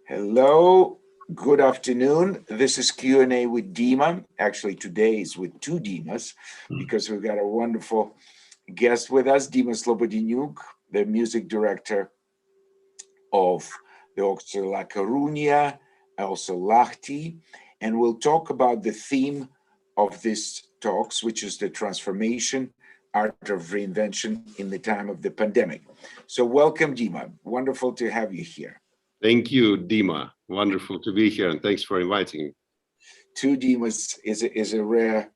Hello, good afternoon. This is Q&A with Dima. Actually, today is with two Dimas because we've got a wonderful guest with us, Dima Slobodeniouk, the music director of the Orchestra La Coruña, also Lahti, and we'll talk about the theme of this talks, which is the transformation, art of reinvention in the time of the pandemic. So welcome, Dima. Wonderful to have you here. Thank you, Dima. Wonderful to be here, and thanks for inviting me. Two Dimas is a rare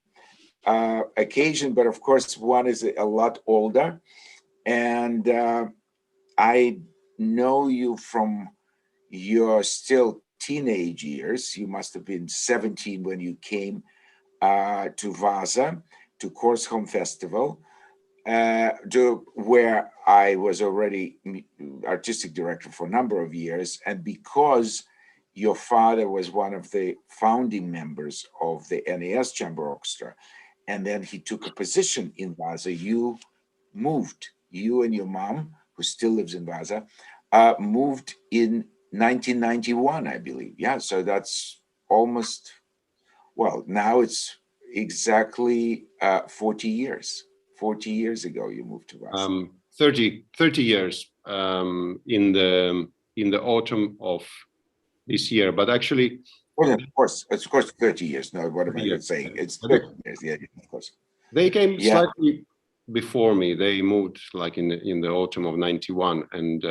occasion, but of course, one is a lot older. And I know you from your still teenage years. You must have been 17 when you came to Vaasa, to Korsholm Festival, where I was already artistic director for a number of years. And because your father was one of the founding members of the NAS Chamber Orchestra, and then he took a position in Vaasa, you and your mom, who still lives in Vaasa, moved in 1991, I believe. Yeah, so that's almost, well, now it's exactly 40 years. 40 years ago, you moved to Vaasa. 30 years in the autumn of this year, but actually, well, of course 30 years. No, what am I saying? It's 30 years. Yeah, of course. They came slightly before me. They moved like in the autumn of 91, and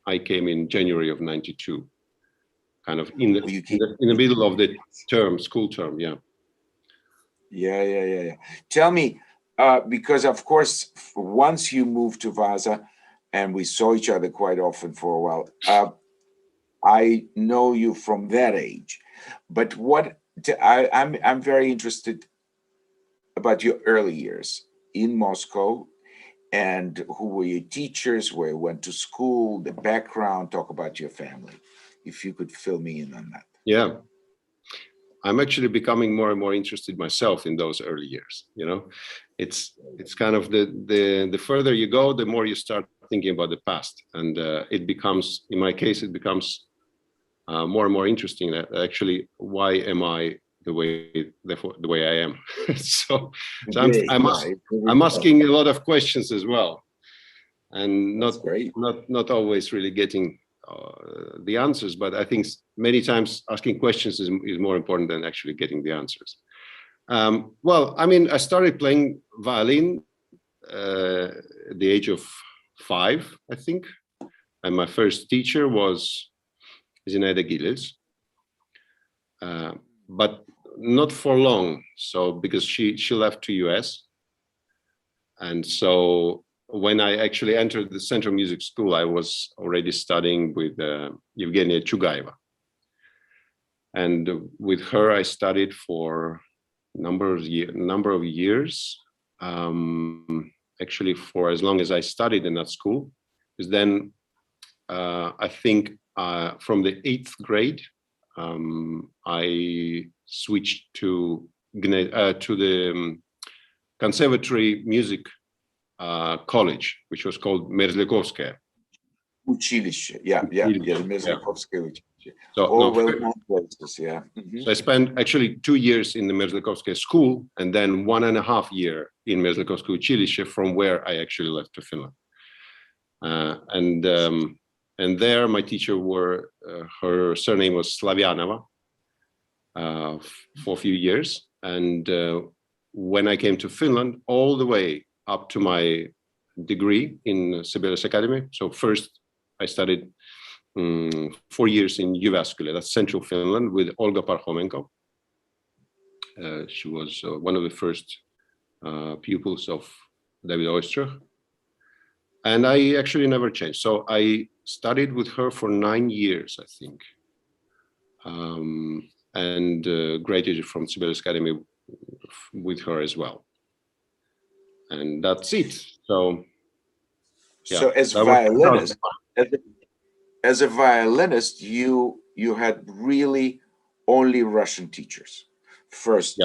I came in January of 92, kind of in the middle of the school term. Yeah. Tell me, because of course, once you moved to Vaasa, and we saw each other quite often for a while, I know you from that age. But I'm very interested about your early years in Moscow, and who were your teachers, where you went to school, the background. Talk about your family, if you could fill me in on that. Yeah. I'm actually becoming more and more interested myself in those early years. You know, it's kind of the further you go, the more you start thinking about the past, and it becomes, in my case, it becomes more and more interesting. That actually, why am I the way I am? so I'm asking a lot of questions as well, and not always really getting the answers, but I think many times asking questions is more important than actually getting the answers. Well, I mean, I started playing violin at the age of 5, I think, and my first teacher was Zinaida Gilles, but not for long. So because she left to US, and so when I actually entered the Central Music School, I was already studying with Evgenia Chugaeva. And with her, I studied for a number of years, actually for as long as I studied in that school. Because then I think from the 8th grade, I switched to the conservatory music college, which was called Merzlikovskaya. Училище, Merzlikovskaya училище. Well-known places, yeah. Mm-hmm. So I spent actually 2 years in the Merzlikovskaya school, and then 1.5 years in Merzlikovskaya училище, from where I actually left to Finland. And there, my teacher her surname was Slavyanova for a few years. And when I came to Finland, all the way up to my degree in Sibelius Academy. So first I studied 4 years in Jyväskylä, that's central Finland, with Olga Parkhomenko. She was one of the first pupils of David Oistrakh. And I actually never changed. So I studied with her for 9 years, I think, and graduated from Sibelius Academy with her as well. And that's it. So, yeah, so as a violinist, you had really only Russian teachers. First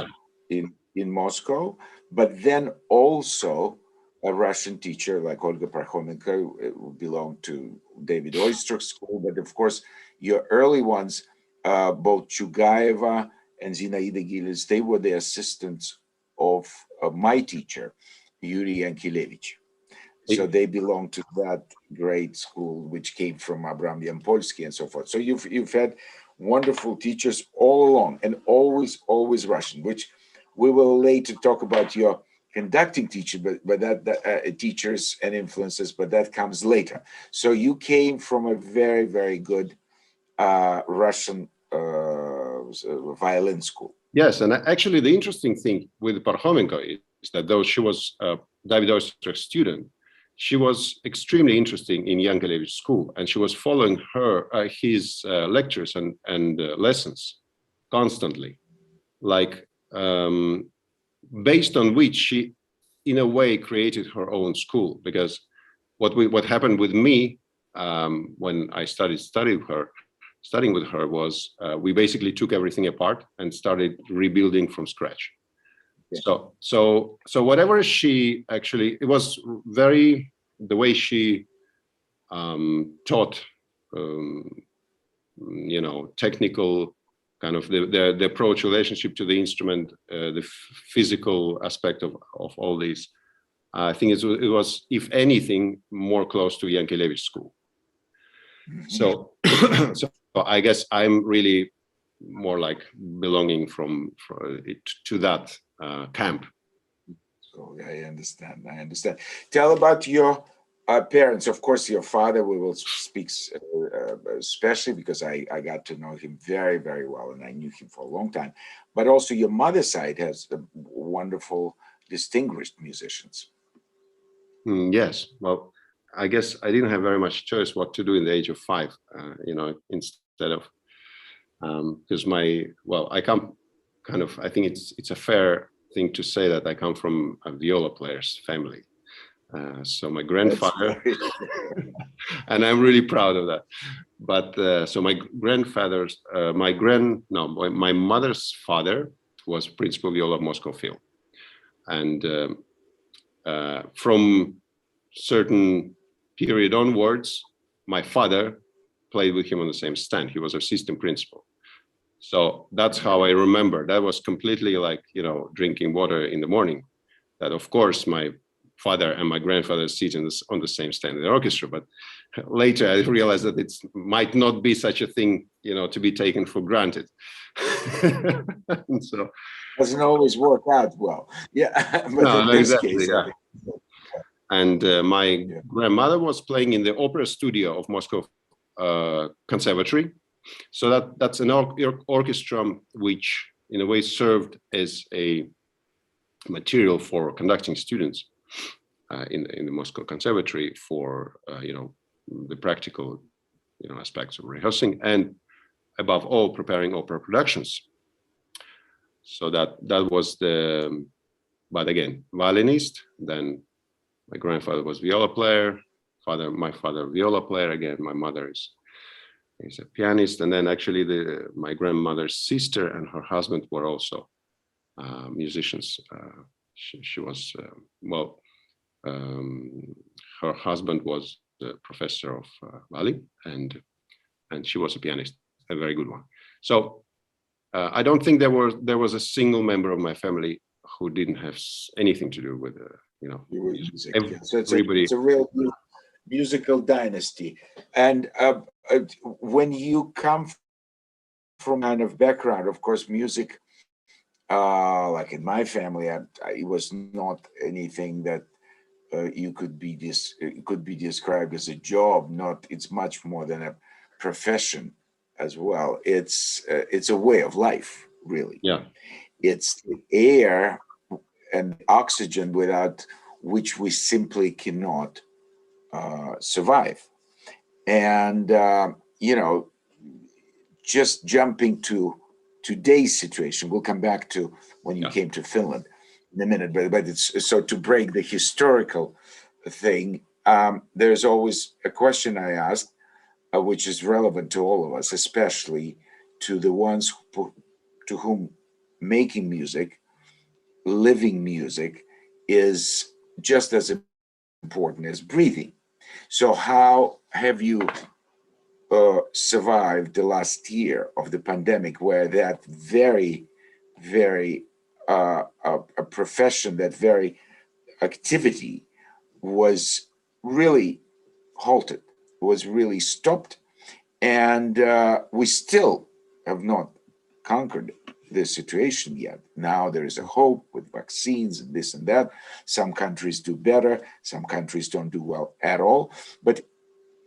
in Moscow, but then also a Russian teacher like Olga Parkhomenko belonged to David Oistrakh's school. But of course, your early ones, both Chugaeva and Zinaida Gilis, they were the assistants of my teacher, Yuri Yankilevich. So they belong to that great school, which came from Abram Yampolsky and so forth. So you've had wonderful teachers all along, and always Russian, which we will later talk about your conducting teacher, but that teachers and influences, but that comes later. So you came from a very good Russian violin school. Yes, and actually the interesting thing with Parhomenko is that though she was David Oistrak's student, she was extremely interesting in Yankelevich school, and she was following his lectures and lessons constantly, like based on which she, in a way, created her own school. Because what happened with me when I started studying with her was we basically took everything apart and started rebuilding from scratch. So whatever she actually, it was very, the way she taught, technical kind of the approach, relationship to the instrument, the physical aspect of all these. I think it was, if anything, more close to Yankelevich school. So I guess I'm really more like belonging to that camp. So I understand. Tell about your parents. Of course, your father, we will speak especially because I got to know him very well, and I knew him for a long time. But also your mother's side has wonderful, distinguished musicians. Yes. Well, I guess I didn't have very much choice what to do in the age of 5, instead of, because I come kind of, I think it's a fair thing to say that I come from a viola player's family. So my grandfather, and I'm really proud of that. But so my grandfather's, my mother's father was principal viola of Moscow Phil. And from certain period onwards, my father played with him on the same stand. He was assistant principal. So that's how I remember. That was completely like, drinking water in the morning. That of course my father and my grandfather sit on the same stand in the orchestra, but later I realized that it might not be such a thing, to be taken for granted. So doesn't always work out well. Yeah, but no, in this exactly, case, yeah. And my grandmother was playing in the opera studio of Moscow Conservatory. So that's an orchestra which, in a way, served as a material for conducting students in the Moscow Conservatory for the practical aspects of rehearsing, and above all preparing opera productions. So that was but again, violinist. Then my grandfather was viola player. My father viola player again. My mother is a pianist, and then actually my grandmother's sister and her husband were also musicians. She was her husband was the professor of violin, and she was a pianist, a very good one. So I don't think there was a single member of my family who didn't have anything to do with music. So it's a real musical dynasty. And when you come from kind of background, of course, music, like in my family, it was not anything that could be described as a job. It's much more than a profession as well. It's a way of life, really. Yeah. It's the air and oxygen without which we simply cannot survive. And just jumping to today's situation, we'll come back to when you came to Finland in a minute, but it's so to break the historical thing. There's always a question I ask, which is relevant to all of us, especially to the ones to whom making music, living music, is just as important as breathing. So how have you survived the last year of the pandemic, where that very, very a profession, that very activity was really halted, was really stopped, and we still have not conquered this situation yet. Now there is a hope with vaccines and this and that. Some countries do better, some countries don't do well at all. But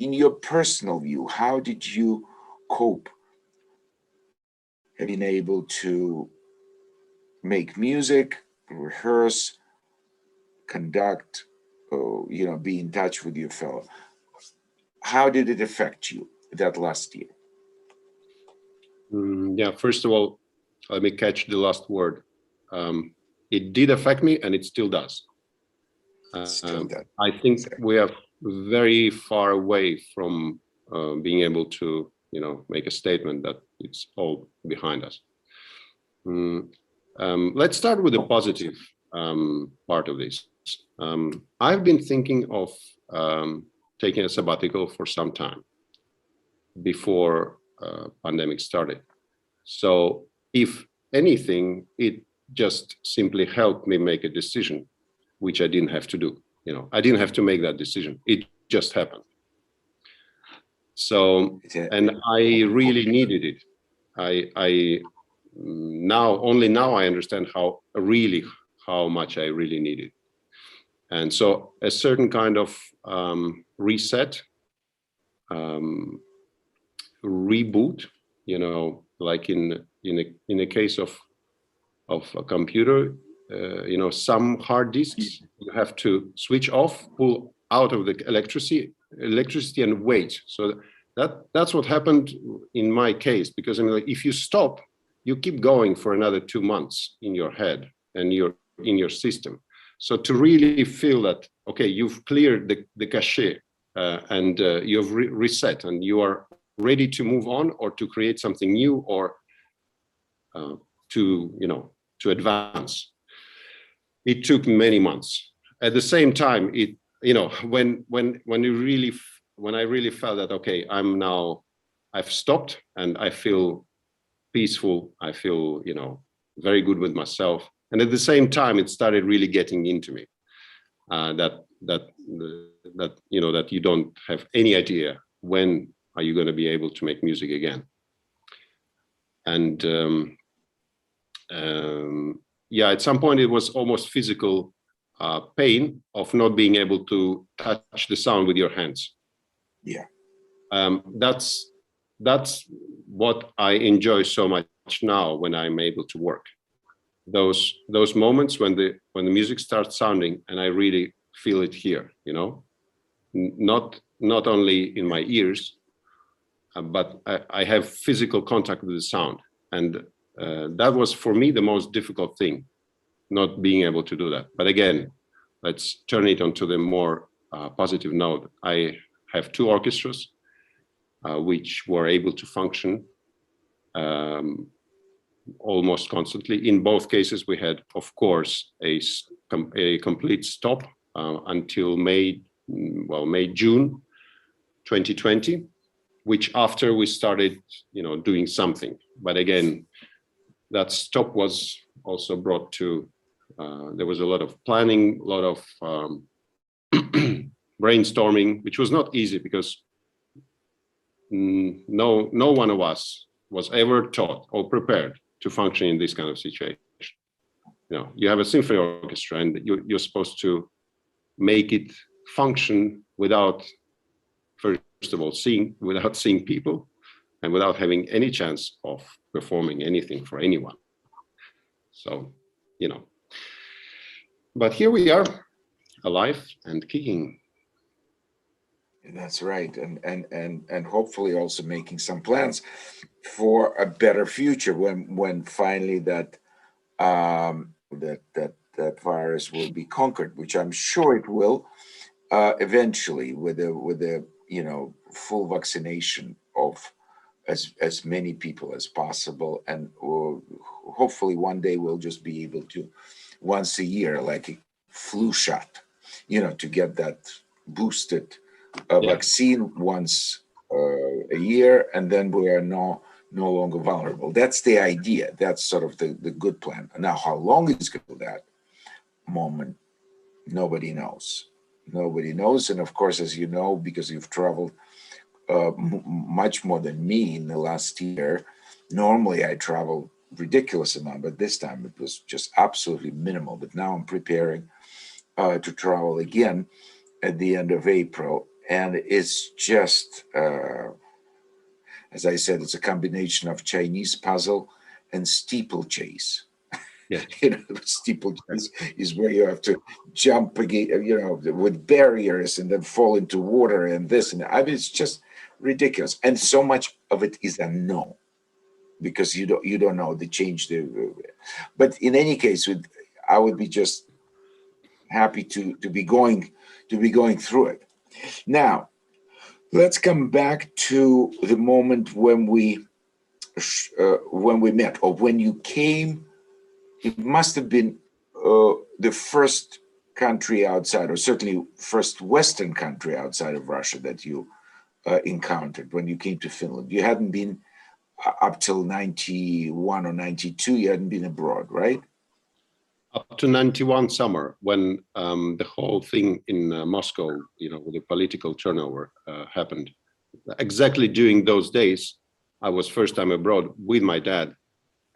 in your personal view, how did you cope? Have you been able to make music, rehearse, conduct, be in touch with your fellow? How did it affect you that last year? Yeah, first of all, let me catch the last word. It did affect me, and it still does. I think we are very far away from being able to, make a statement that it's all behind us. Let's start with the positive part of this. I've been thinking of taking a sabbatical for some time before pandemic started. So if anything, it just simply helped me make a decision, which I didn't have to do. I didn't have to make that decision. It just happened. So, and I really needed it. Only now I understand how much I really needed. And so a certain kind of reset, reboot, like in a case of a computer, some hard disks you have to switch off, pull out of the electricity and wait. So that's what happened in my case, because if you stop, you keep going for another 2 months in your head and in your system. So to really feel that, okay, you've cleared the cache and you've reset and you are ready to move on or to create something new or to advance. It took many months. At the same time, when I really felt that, okay, I've stopped and I feel peaceful, I feel, very good with myself. And at the same time, it started really getting into me that you don't have any idea when are you going to be able to make music again. And at some point it was almost physical pain of not being able to touch the sound with your hands. Yeah. That's what I enjoy so much now when I'm able to work. Those moments when the music starts sounding and I really feel it here, not only in my ears, but I have physical contact with the sound. And that was for me the most difficult thing, not being able to do that. But again, let's turn it onto the more positive note. I have 2 orchestras which were able to function almost constantly. In both cases, we had, of course, a complete stop until June 2020, which after we started, doing something. But again, that stop was also brought to, there was a lot of planning, a lot of brainstorming, which was not easy because no one of us was ever taught or prepared to function in this kind of situation. You have a symphony orchestra and you're supposed to make it function without, first of all, without seeing people and without having any chance of performing anything for anyone. So, but here we are, alive and kicking. That's right, and hopefully also making some plans for a better future when finally that virus will be conquered, which I'm sure it will eventually with a full vaccination of as many people as possible, and hopefully one day we'll just be able to once a year, like a flu shot, to get that boosted vaccine once a year, and then we are no longer vulnerable. That's the idea. That's sort of the good plan. Now, how long it's going to be that moment, nobody knows. Nobody knows. And of course, as you know, because you've traveled much more than me in the last year, normally I travel ridiculous amount, but this time it was just absolutely minimal. But now I'm preparing to travel again at the end of April. And it's just, as I said, it's a combination of Chinese puzzle and steeplechase. Yes. Steeplechase is where you have to jump again, with barriers and then fall into water and this and that. I mean, it's just ridiculous. And so much of it is unknown because you don't know the change. But in any case, I would be just happy to be going through it. Now, let's come back to the moment when we met, or when you came. It must have been the first country outside, or certainly first Western country outside of Russia that you encountered when you came to Finland. You hadn't been up till 91 or 92. You hadn't been abroad, right? Up to 91 summer, when the whole thing in Moscow, with the political turnover happened. Exactly during those days, I was first time abroad with my dad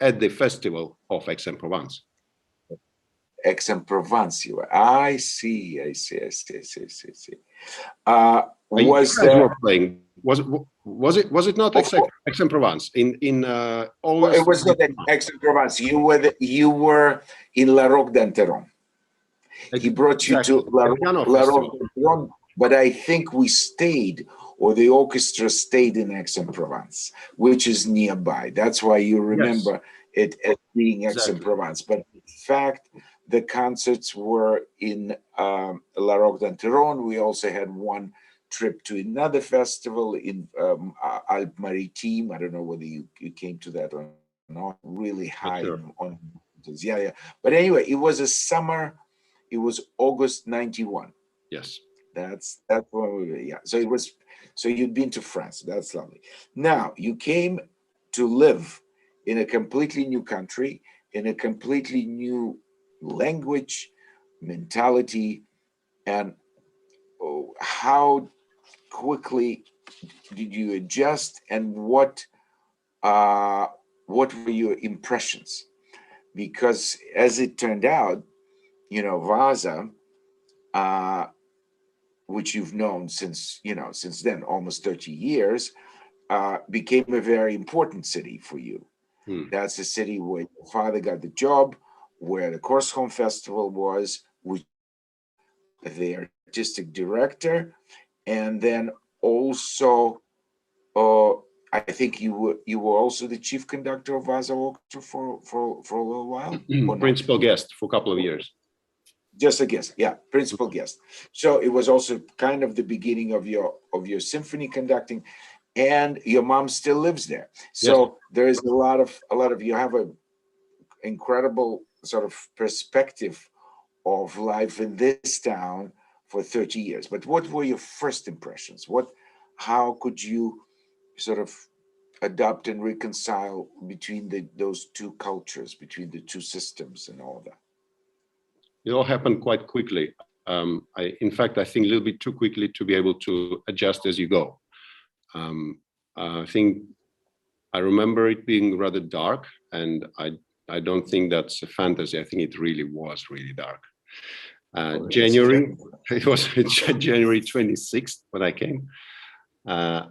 at the festival of Aix-en-Provence. Aix-en-Provence, you were. I see. Was were playing? Was it not Aix-en-Provence in all? It was not Aix-en-Provence. You were in La Roque d'Anteron. He brought you to La Roque d'Anteron, but I think we stayed, or the orchestra stayed in Aix-en-Provence, which is nearby. That's why you remember it as being Aix-en-Provence. But in fact, the concerts were in La Roque d'Anteron. We also had one trip to another festival in Alpes Maritimes. I don't know whether you came to that or not. Really high on yeah. But anyway, it was a summer. It was August 91. Yes. That's when we were, yeah. So you'd been to France. That's lovely. Now you came to live in a completely new country, in a completely new language, mentality, and how quickly did you adjust, and what were your impressions? Because as it turned out, Vaasa, which you've known since then, almost 30 years, became a very important city for you. That's the city where your father got the job, where the Korsholm Festival was, which the artistic director, and then also, I think you were also the chief conductor of Vaasa Orchestra for a little while. Principal guest for a couple of years. Just a guest, yeah, principal guest. So it was also kind of the beginning of your symphony conducting, and your mom still lives there. So there is a lot of you have an incredible sort of perspective of life in this town for 30 years. But what were your first impressions? How could you sort of adapt and reconcile between those two cultures, between the two systems and all of that? It all happened quite quickly. In fact, I think a little bit too quickly to be able to adjust as you go. I think I remember it being rather dark, and I don't think that's a fantasy. I think it really was really dark. January, it was January 26th when I came.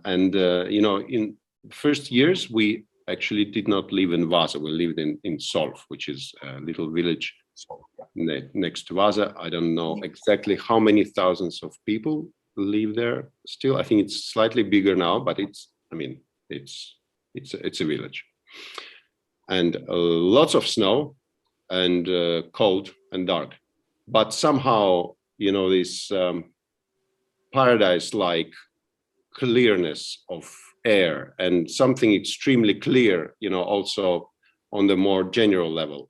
In first years, we actually did not live in Vaasa. We lived in Solf, which is a little village next to Vaasa. I don't know exactly how many thousands of people live there still. I think it's slightly bigger now, but it's a village. And lots of snow and cold and dark. But somehow, this paradise-like clearness of air and something extremely clear, also on the more general level.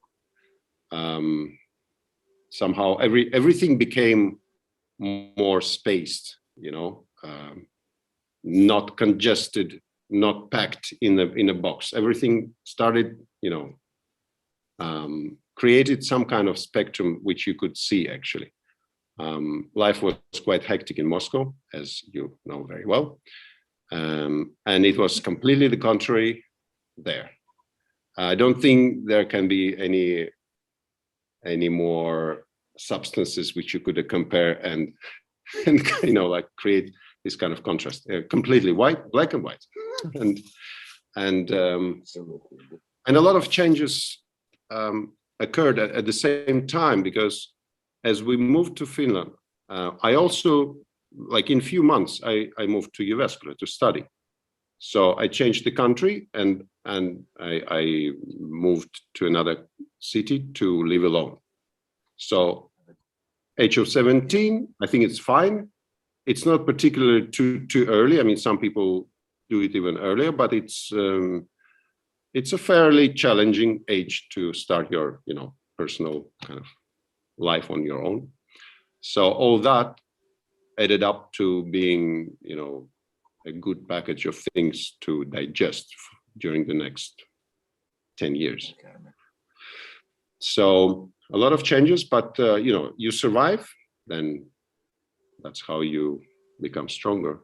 Somehow everything became more spaced, not congested not packed in a box. Everything started, created some kind of spectrum which you could see actually. Life was quite hectic in Moscow, as you know very well. And it was completely the contrary there. I don't think there can be any more substances which you could compare and like create this kind of contrast. Completely white, black and white, and a lot of changes occurred at the same time, because as we moved to Finland, I also, like in few months, I moved to Jyväskylä to study. So I changed the country and I moved to another city to live alone. So age of 17, I think it's fine. It's not particularly too early. I mean, some people do it even earlier, but it's a fairly challenging age to start your, personal kind of life on your own. So all that added up to being, a good package of things to digest during the next 10 years. So a lot of changes, but you survive, then that's how you become stronger.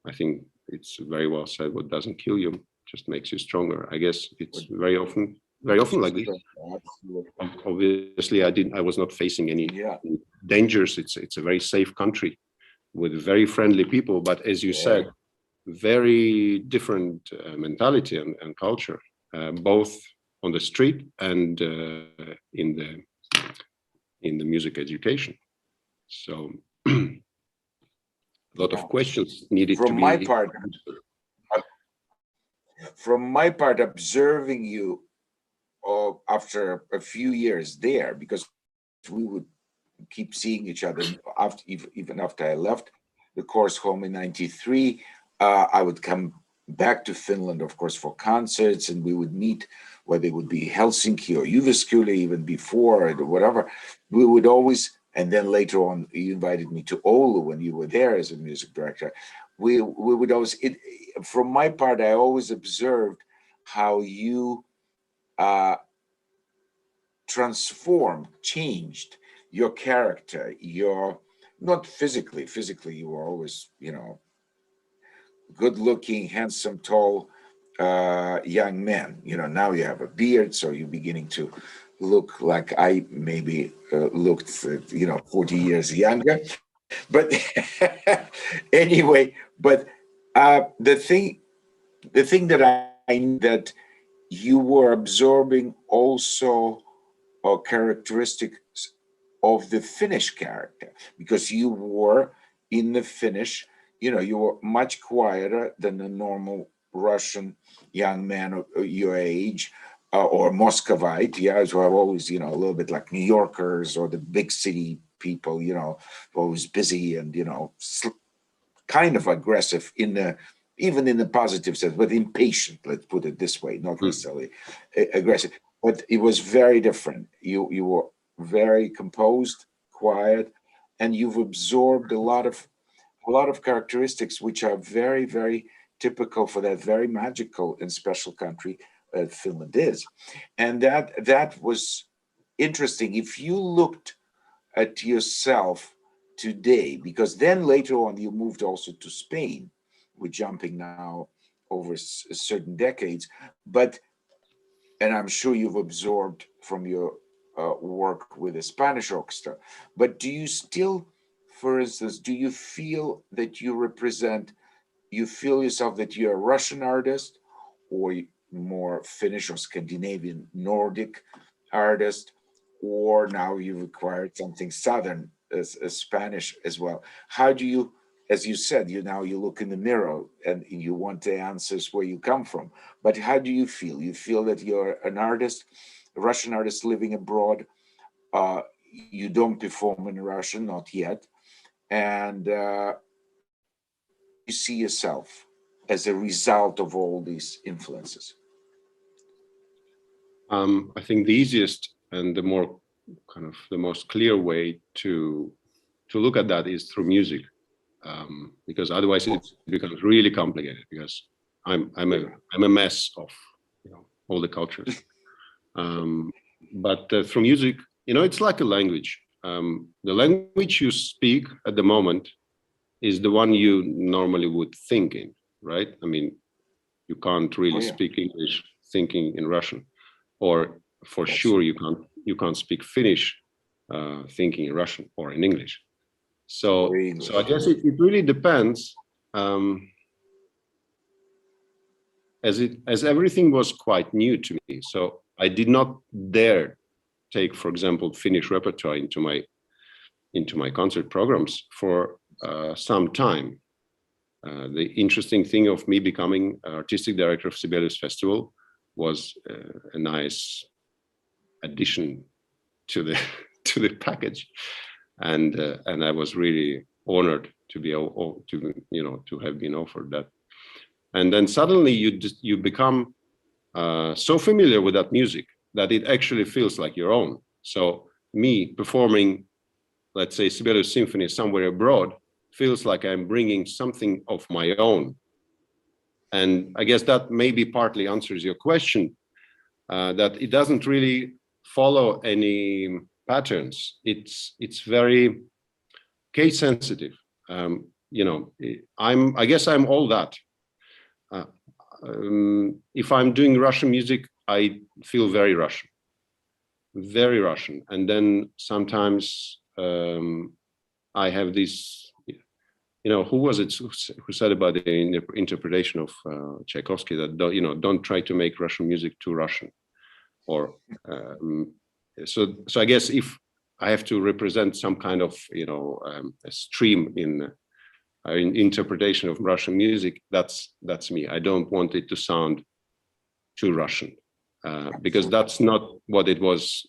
I think it's very well said, what doesn't kill you just makes you stronger. I guess it's very often like this. Obviously, I was not facing any dangers. It's a very safe country with very friendly people, but as you said, very different mentality and culture, both on the street and in the music education. So a lot of questions needed to be. From my part, observing you after a few years there, because we would keep seeing each other even after I left the course home in '93. I would come back to Finland, of course, for concerts, and we would meet, whether it would be Helsinki or Jyväskylä, even before or whatever. We would always, and then later on, you invited me to Oulu when you were there as a music director. We would always, from my part, I always observed how you transformed, changed your character, not physically you were always, good looking, handsome, tall, young man. Now you have a beard, so you're beginning to look like I maybe looked, 40 years younger. But anyway, the thing that I knew that you were absorbing also characteristics of the Finnish character, because you were in the Finnish, you were much quieter than the normal Russian young man of your age, or Muscovite. So I've always, a little bit like New Yorkers or the big city people, always busy and, kind of aggressive even in the positive sense, but impatient, let's put it this way, not necessarily aggressive. But it was very different. You were very composed, quiet, and you've absorbed a lot of characteristics which are very, very typical for that very magical and special country Finland is. And that was interesting. If you looked at yourself today, because then later on you moved also to Spain, we're jumping now over certain decades, and I'm sure you've absorbed from your work with the Spanish orchestra, but do you still, for instance, do you feel that you feel yourself that you're a Russian artist, or more Finnish or Scandinavian, Nordic artist, or now you've acquired something Southern, as Spanish as well? How do you, as you said, you look in the mirror and you want the answers where you come from, but how do you feel? You feel that you're an artist, a Russian artist living abroad. You don't perform in Russian, not yet, and you see yourself as a result of all these influences? I think the easiest and the most clear way to look at that is through music, because otherwise it becomes really complicated, because I'm a mess of, you know, all the cultures. But through music, you know, it's like a language. The language you speak at the moment is the one you normally would think in, right? I mean, you can't really speak English thinking in Russian, or for sure you can't speak Finnish thinking in Russian or in English. So I guess it really depends. As everything was quite new to me, so I did not dare take, for example, Finnish repertoire into my concert programs for some time. The interesting thing of me becoming artistic director of Sibelius Festival was a nice addition to the to the package, and I was really honored to be to have been offered that. And then suddenly you become so familiar with that music that it actually feels like your own. So me performing, let's say, Sibelius Symphony somewhere abroad feels like I'm bringing something of my own. And I guess that maybe partly answers your question, that it doesn't really follow any patterns. It's very case sensitive. You know, I guess I'm all that. If I'm doing Russian music, I feel very Russian. And then sometimes I have this, you know, who was it who said about the interpretation of Tchaikovsky that don't try to make Russian music too Russian, or so I guess if I have to represent some kind of a stream in interpretation of Russian music, that's me. I don't want it to sound too Russian, because that's not what it was,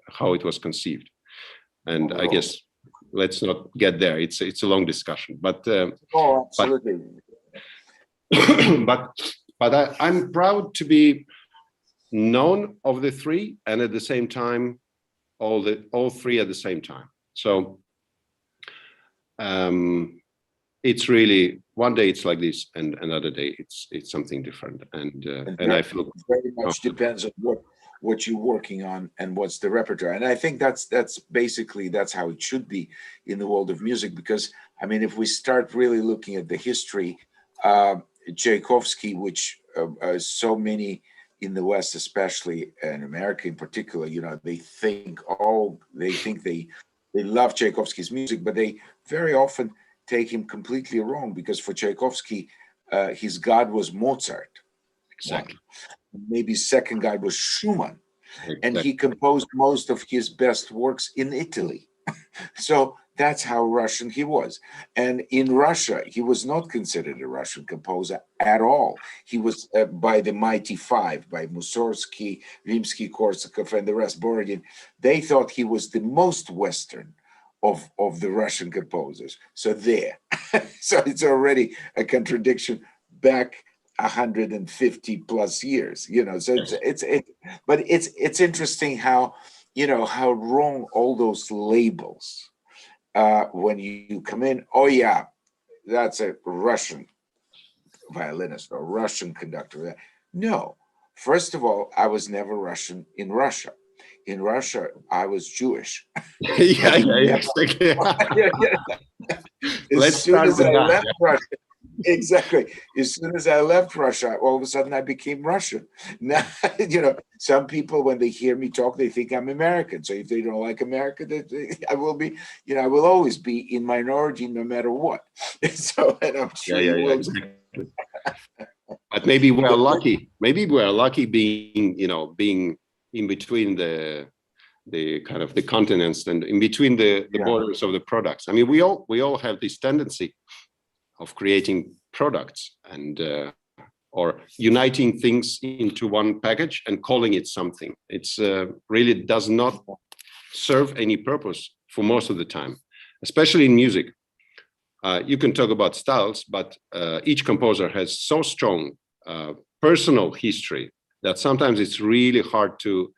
how it was conceived. And I guess let's not get there. It's a long discussion, but absolutely. But I'm proud to be known of the three, and at the same time, all three at the same time. So it's really, one day it's like this, and another day it's something different. And I feel very much depends on what you're working on and what's the repertoire. And I think that's basically how it should be in the world of music, because I mean, if we start really looking at the history, Tchaikovsky, which so many in the West, especially, and America in particular, they think they love Tchaikovsky's music, but they very often take him completely wrong, because for Tchaikovsky, his god was Mozart. Exactly. Maybe second god was Schumann. Exactly. And he composed most of his best works in Italy. So that's how Russian he was. And in Russia, he was not considered a Russian composer at all. He was by the Mighty Five, by Mussorgsky, Rimsky-Korsakov, and the rest, Borodin. They thought he was the most Western of the Russian composers. So there. So it's already a contradiction back 150 plus years, so but it's interesting how how wrong all those labels when you come in. Oh yeah, that's a Russian violinist or Russian conductor. No, first of all, I was never Russian in Russia. In Russia, I was Jewish. yeah, exactly. As soon as I left Russia, exactly. As soon as I left Russia, all of a sudden I became Russian. Now, some people, when they hear me talk, they think I'm American. So if they don't like America, I will be, I will always be in minority no matter what. So, and I'm sure you will. Exactly. But maybe we're lucky. Maybe we're lucky being in between the kind of the continents and in between the borders of the products. I mean, we all have this tendency of creating products and or uniting things into one package and calling it something. It's really does not serve any purpose for most of the time, especially in music. You can talk about styles, but each composer has so strong personal history that sometimes it's really hard to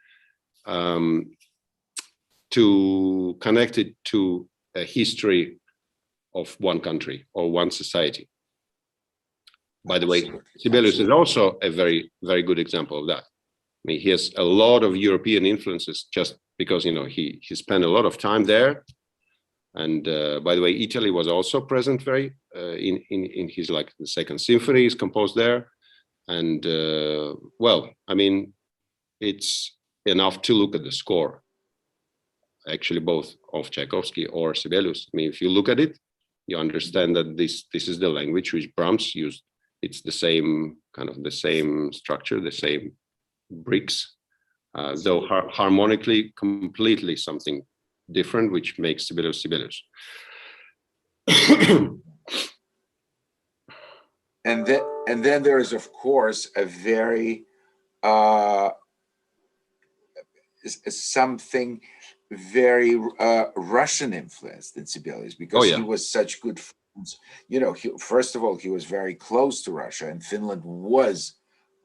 connect it to a history of one country or one society. By the way, Absolutely. Sibelius is also a very, very good example of that. I mean, he has a lot of European influences just because, you know, he spent a lot of time there. And by the way, Italy was also present very in his, like, the Second Symphony is composed there. And well, I mean, it's enough to look at the score, actually, both of Tchaikovsky or Sibelius. I mean, if you look at it, you understand that this is the language which Brahms used. It's the same kind of the same structure, the same bricks, though harmonically completely something different, which makes Sibelius Sibelius. And then there is, of course, a very something very Russian influenced in Sibelius, because he was such good friends. You know, first of all, he was very close to Russia, and Finland was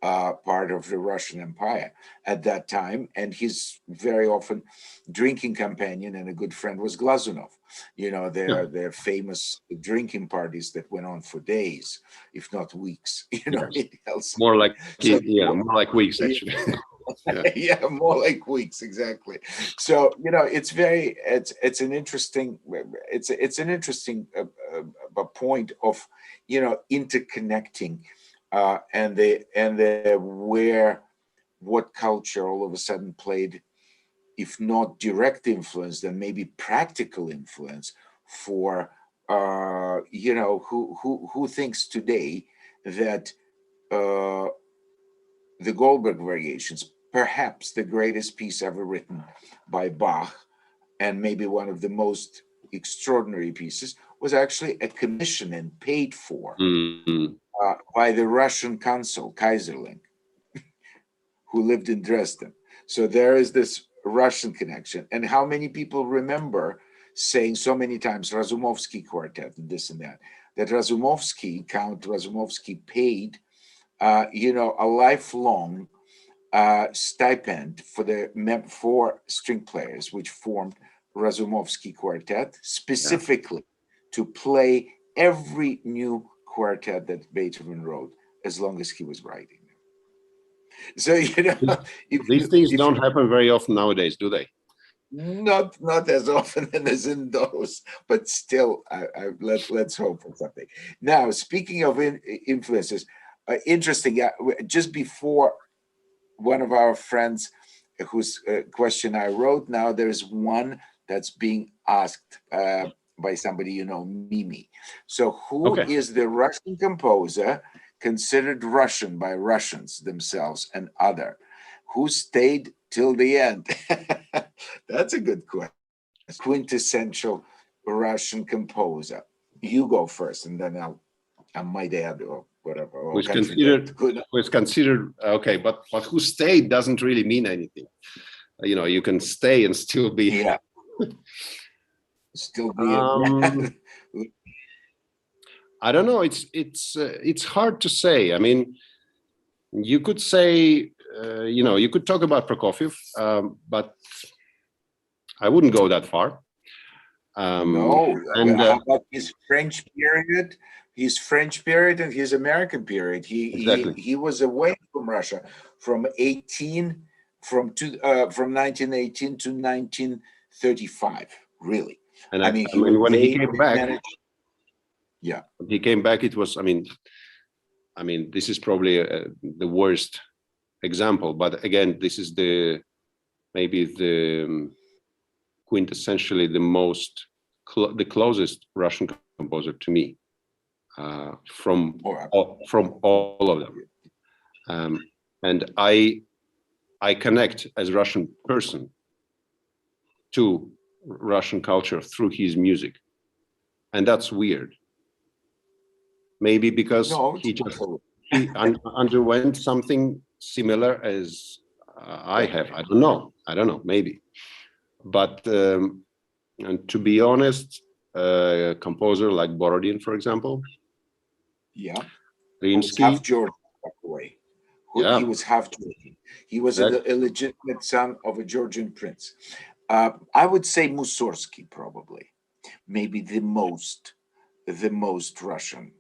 part of the Russian Empire at that time. And his very often drinking companion and a good friend was Glazunov. You know, their famous drinking parties that went on for days, if not weeks. You know, more like more like weeks, actually. Yeah, more like weeks, exactly. So, you know, it's an interesting point of, you know, interconnecting and where what culture all of a sudden played, if not direct influence, then maybe practical influence for you know, who thinks today that the Goldberg Variations, perhaps the greatest piece ever written by Bach, and maybe one of the most extraordinary pieces, was actually a commission and paid for by the Russian consul, Kaiserling, who lived in Dresden. So there is this Russian connection. And how many people remember saying so many times Razumovsky Quartet and this and that Razumovsky, Count Razumovsky, paid you know, a lifelong stipend for string players, which formed Razumovsky Quartet, specifically to play every new quartet that Beethoven wrote, as long as he was writing them. So, you know, these things don't happen very often nowadays, do they? Not as often as in those, but still, let's hope for something. Now, speaking of influences, interesting. Just before, one of our friends whose question I wrote, now there's one that's being asked by somebody, you know, Mimi. So who is the Russian composer considered Russian by Russians themselves and other, who stayed till the end? That's a good question. Quintessential Russian composer. You go first, and then I might add or whatever. Or was considered okay, but who stayed doesn't really mean anything. You know, you can stay and still be still be. I don't know. It's hard to say. I mean, you could say you know, you could talk about Prokofiev, but I wouldn't go that far. No, and how about his French period? His French period and his American period. He was away from Russia from 1918 to 1935. Really, and I mean, when he came back, he came back. It was, I mean, this is probably the worst example, but again, this is maybe the quintessentially the closest Russian composer to me from all of them, and I connect as a Russian person to Russian culture through his music, and that's weird. Maybe because he underwent something similar as I have. I don't know. Maybe, but and to be honest, a composer like Borodin, for example, Rimsky, half Georgian, by the way. He was half Georgian. He was an illegitimate son of a Georgian prince. I would say Mussorgsky, probably, maybe the most Russian.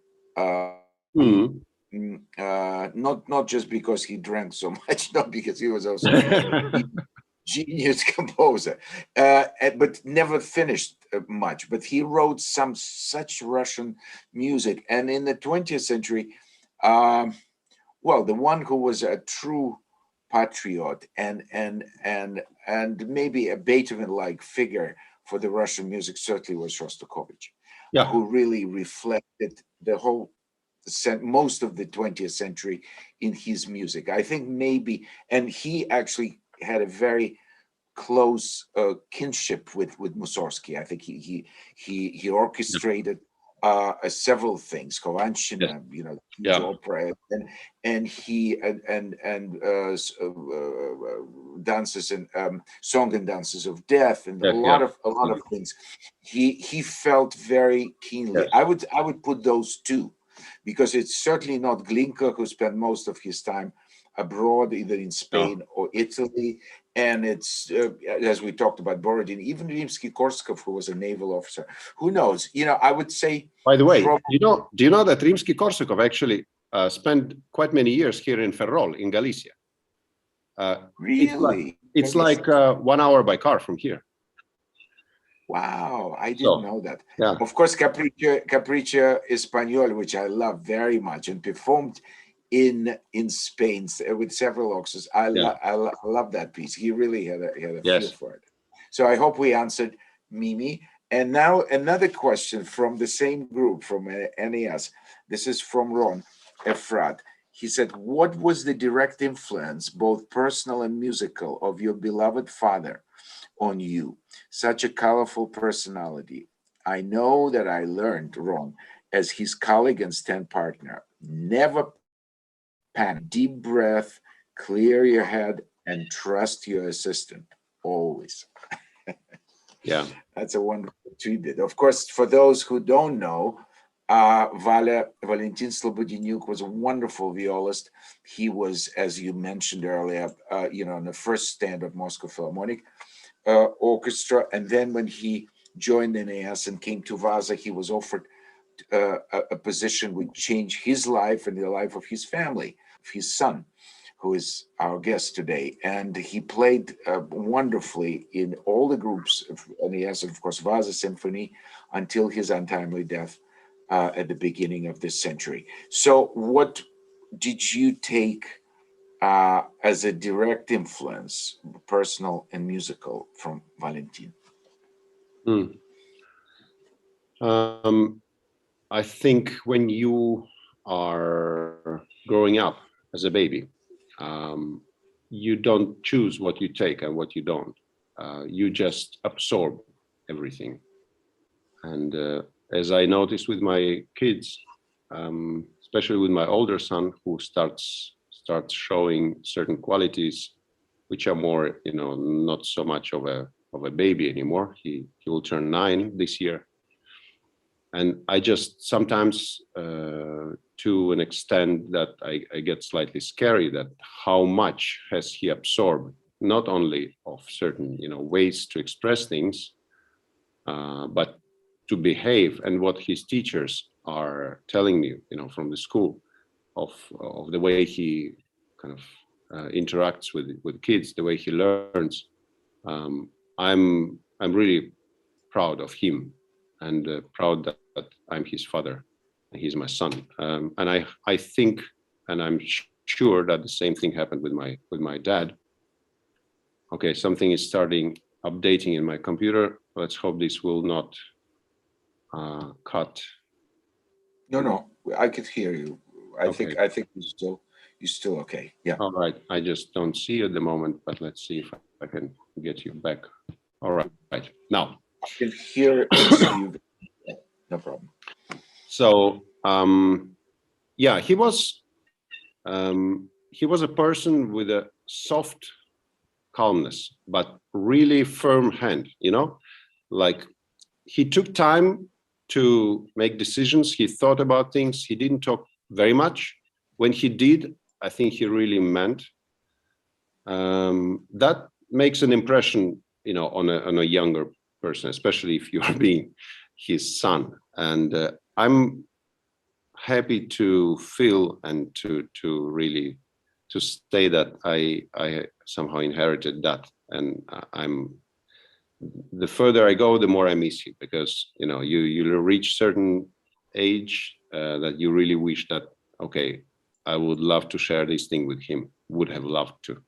not just because he drank so much, not because he was also a genius composer, but never finished much. But he wrote some such Russian music, and in the 20th century, well, the one who was a true patriot and maybe a Beethoven-like figure for the Russian music certainly was Shostakovich, Yeah. who really reflected the whole most of the 20th century in his music. I think maybe, and he actually had a very close kinship with Mussorgsky. I think he orchestrated several things, Kovanshina, you know, huge opera, and he dances and song and dances of death, and a lot of things. He felt very keenly. I would put those two, because it's certainly not Glinka, who spent most of his time abroad, either in Spain or Italy. And it's, as we talked about Borodin, even Rimsky-Korsakov, who was a naval officer. Who knows? You know, I would say... By the way, do you know that Rimsky-Korsakov actually spent quite many years here in Ferrol, in Galicia? Really? It's like 1 hour by car from here. Wow, I didn't know that. Yeah. Of course, Capricho Español, which I love very much, and performed in Spain with several orchestras. I love that piece. He really had a feel for it. So I hope we answered Mimi. And now another question from the same group, from NES. This is from Ron Efrat. He said, what was the direct influence, both personal and musical, of your beloved father on you? Such a colorful personality. I know that I learned, Ron, as his colleague and stand partner, never panic, deep breath, clear your head, and trust your assistant, always. Yeah. That's a wonderful tribute. Of course, for those who don't know, Valentin Slobodeniuk was a wonderful violist. He was, as you mentioned earlier, you know, on the first stand of Moscow Philharmonic Orchestra. And then when he joined NAS and came to Vaza, he was offered a position which changed his life and the life of his family, of his son, who is our guest today. And he played wonderfully in all the groups of NAS, and of course, Vaza Symphony, until his untimely death at the beginning of this century. So what did you take as a direct influence, personal and musical, from Valentin? I think when you are growing up as a baby, you don't choose what you take and what you don't. You just absorb everything. And as I noticed with my kids, especially with my older son, who starts showing certain qualities which are more, you know, not so much of a baby anymore. He will turn 9 this year. And I just sometimes, to an extent that I get slightly scary, that how much has he absorbed, not only of certain, you know, ways to express things, but to behave, and what his teachers are telling me, you know, from the school, of the way he kind of interacts with kids, the way he learns. I'm really proud of him, and proud that I'm his father and he's my son. And I think, and I'm sure that the same thing happened with my dad. Okay, something is starting updating in my computer. Let's hope this will not cut. No, I could hear you. I think you're still okay. Yeah. All right. I just don't see at the moment, but let's see if I can get you back. All right. Right now. I can hear and see you. No problem. So yeah, he was a person with a soft calmness, but really firm hand, you know, like he took time to make decisions. He thought about things. He didn't talk very much. When he did, I think he really meant. That makes an impression, you know, on a younger person, especially if you are being his son. And I'm happy to feel and to really to say that I somehow inherited that, and I'm the further I go, the more I miss you, because you reach certain age that you really wish that, okay, I would love to share this thing with him, would have loved to.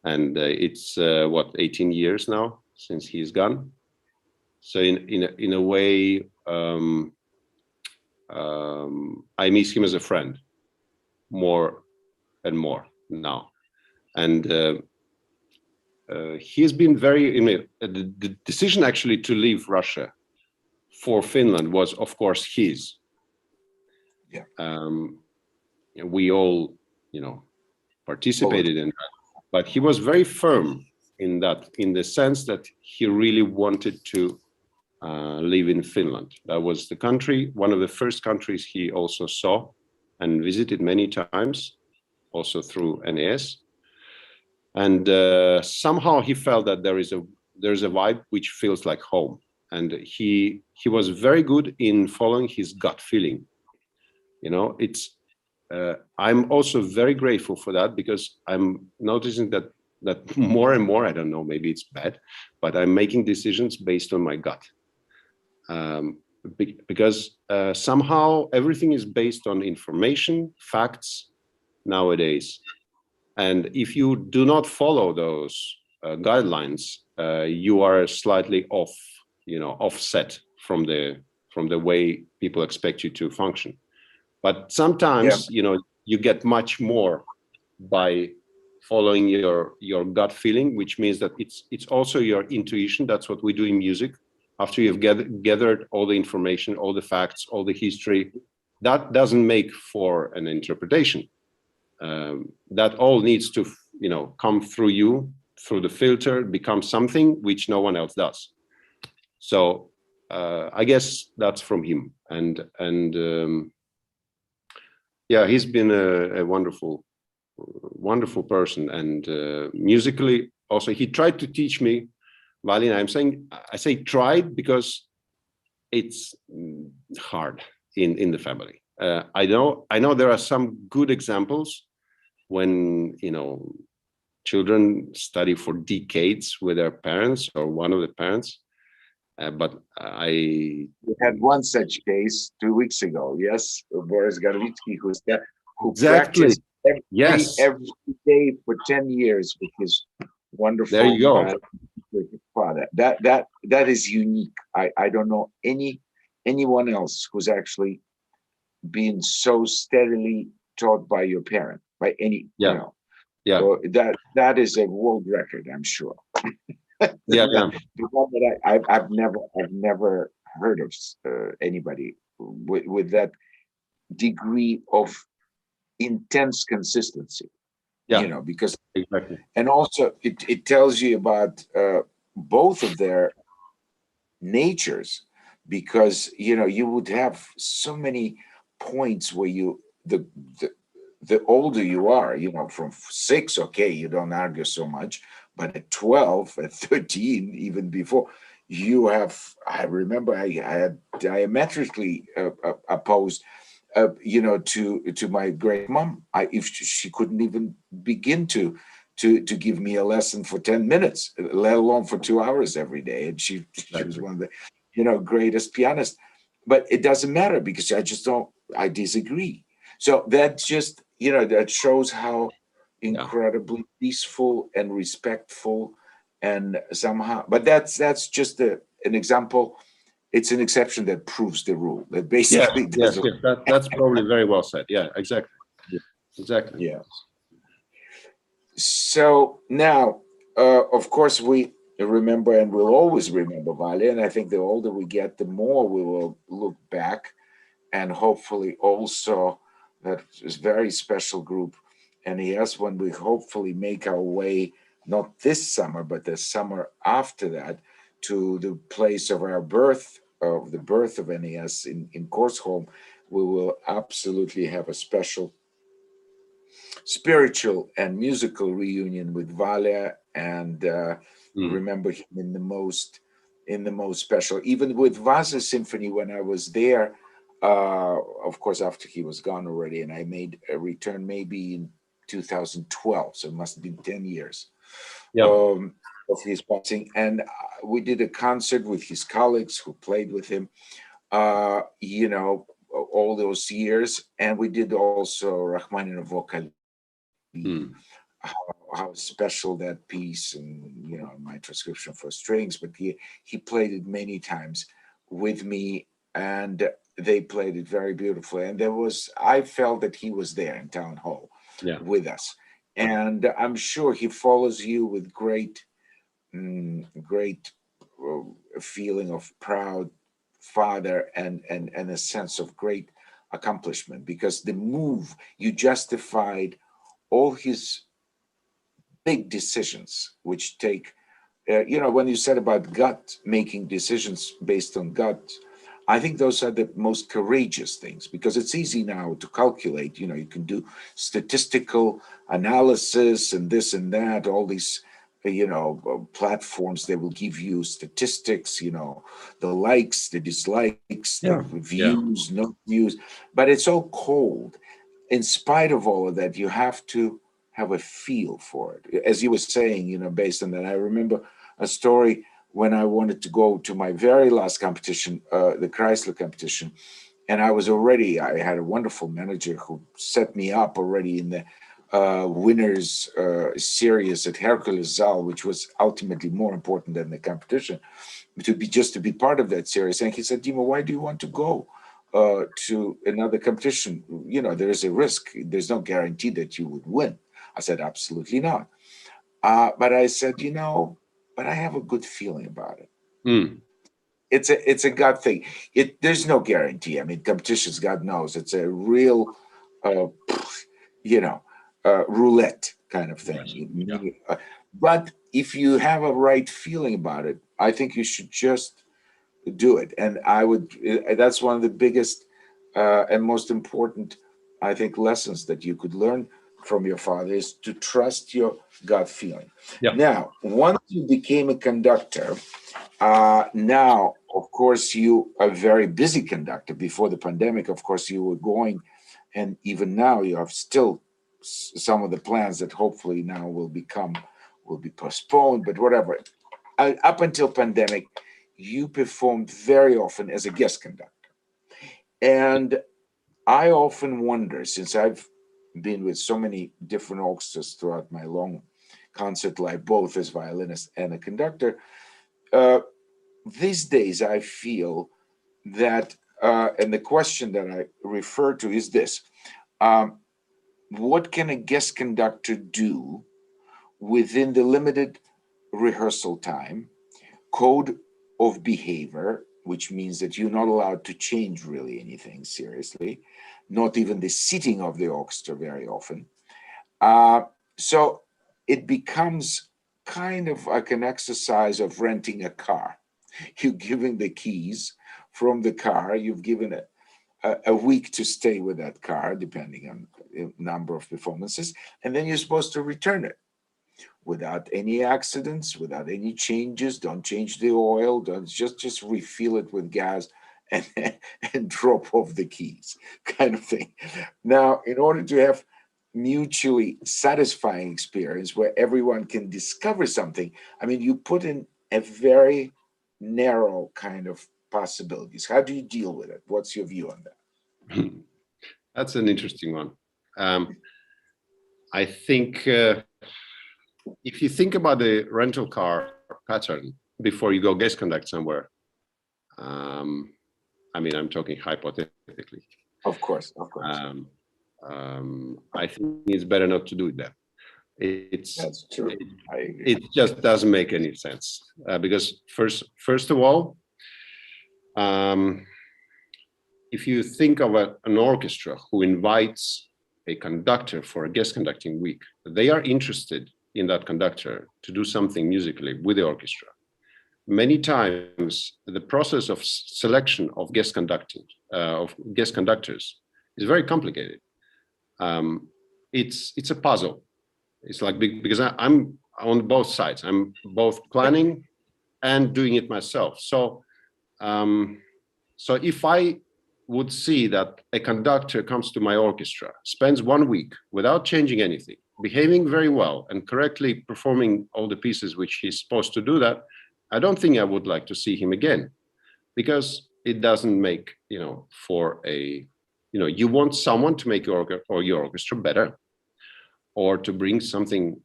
And it's what, 18 years now since he's gone. So in a way, I miss him as a friend more and more now. And he's been very, the decision actually to leave Russia for Finland was, of course, his. Yeah. We all, participated in that, but he was very firm in that, in the sense that he really wanted to live in Finland. That was the country, one of the first countries he also saw and visited many times, also through NAS. And somehow he felt that there's a vibe which feels like home. And he was very good in following his gut feeling. I'm also very grateful for that, because I'm noticing that more and more, I don't know, maybe it's bad, but I'm making decisions based on my gut. Because somehow everything is based on information, facts nowadays. And if you do not follow those guidelines, you are slightly offset from the way people expect you to function. But sometimes, you get much more by following your gut feeling, which means that it's also your intuition. That's what we do in music. After you've gathered all the information, all the facts, all the history, that doesn't make for an interpretation. That all needs to, come through you, through the filter, become something which no one else does. So I guess that's from him. And yeah, he's been a wonderful person. And musically also, he tried to teach me violin. I say tried because it's hard in the family. I know there are some good examples when children study for decades with their parents or one of the parents, but we had one such case 2 weeks ago. Yes, Boris Garvitsky, who exactly practiced every day for 10 years with his wonderful there you go. Father. That is unique. I don't know anyone else who's actually been so steadily taught by your parent, by any. So that is a world record, I'm sure. The one that I've never heard of anybody with that degree of intense consistency. Because exactly. And also it tells you about both of their natures, because you would have so many points where the older you are, from 6, okay, you don't argue so much, but at 12, at 13, even before, I remember I had diametrically opposed to my great mom. If she couldn't even begin to give me a lesson for 10 minutes, let alone for 2 hours every day. And she was one of the greatest pianists. But it doesn't matter, because I disagree. So that's just that shows how incredibly peaceful and respectful, and somehow, but that's just an example. It's an exception that proves the rule. That basically that's probably very well said. Yeah, exactly. Exactly. Yeah. So now, of course, we remember, and we'll always remember Vale. And I think the older we get, the more we will look back, and hopefully also that is very special group. And yes, when we hopefully make our way, not this summer, but the summer after that, to the place of our birth, of the birth of NES in Korsholm, we will absolutely have a special spiritual and musical reunion with Vale, and remember him in the most special. Even with Vasa Symphony, when I was there, of course, after he was gone already, and I made a return maybe in 2012, so it must have been 10 years Yeah. Of his passing. And we did a concert with his colleagues who played with him, you know, all those years. And we did also Rachmaninoff vocal, how special that piece, and you know, my transcription for strings. But he played it many times with me, and they played it very beautifully. And I felt that he was there in town hall Yeah. with us, and I'm sure he follows you with great great feeling of proud father, and a sense of great accomplishment, because the move, you justified all his big decisions, which take, you know, when you said about gut, making decisions based on gut, I think those are the most courageous things, because it's easy now to calculate. You know, you can do statistical analysis and this and that, all these, you know, platforms, they will give you statistics, you know, the likes, the dislikes, the views, no views, but it's all cold. In spite of all of that, you have to have a feel for it. As you were saying, you know, based on that, I remember a story when I wanted to go to my very last competition, the Chrysler competition, and I had a wonderful manager who set me up already in the winners series at Hercules Zal, which was ultimately more important than the competition, to be part of that series. And he said, Dima, why do you want to go to another competition? You know, there is a risk. There's no guarantee that you would win. I said, absolutely not. But I said, you know, but I have a good feeling about it. It's a gut thing. There's no guarantee. I mean, competitions, God knows, it's a real, you know, roulette kind of thing. Yes. Yeah. But if you have a right feeling about it, I think you should just do it. And that's one of the biggest and most important, I think, lessons that you could learn from your father, is to trust your gut feeling. Yeah. Now, once you became a conductor, now, of course, you are a very busy conductor. Before the pandemic, of course, you were going, and even now you have still some of the plans that hopefully now will be postponed, but whatever. Up until pandemic, you performed very often as a guest conductor. And I often wonder, since I've been with so many different orchestras throughout my long concert life, both as violinist and a conductor, these days I feel that, and the question that I refer to is this: what can a guest conductor do within the limited rehearsal time, code of behavior, which means that you're not allowed to change really anything seriously, not even the seating of the orchestra very often. So it becomes kind of like an exercise of renting a car. You're giving the keys from the car, you've given it a week to stay with that car, depending on the number of performances, and then you're supposed to return it without any accidents, without any changes. Don't change the oil. Don't just refill it with gas and and drop off the keys, kind of thing. Now, in order to have mutually satisfying experience where everyone can discover something, I mean, you put in a very narrow kind of possibilities. How do you deal with it? What's your view on that? That's an interesting one. I think if you think about the rental car pattern before you go guest conduct somewhere, I mean, I'm talking hypothetically. Of course. I think it's better not to do it then. That's true. I agree. It just doesn't make any sense because first of all, if you think of an orchestra who invites a conductor for a guest conducting week, they are interested in that conductor to do something musically with the orchestra. Many times, the process of selection of guest conductors is very complicated. It's a puzzle. It's like because I'm on both sides. I'm both planning and doing it myself. So if I would see that a conductor comes to my orchestra, spends 1 week without changing anything, behaving very well and correctly performing all the pieces which he's supposed to do that, I don't think I would like to see him again, because it doesn't make, for a, you want someone to make your orchestra better, or to bring something,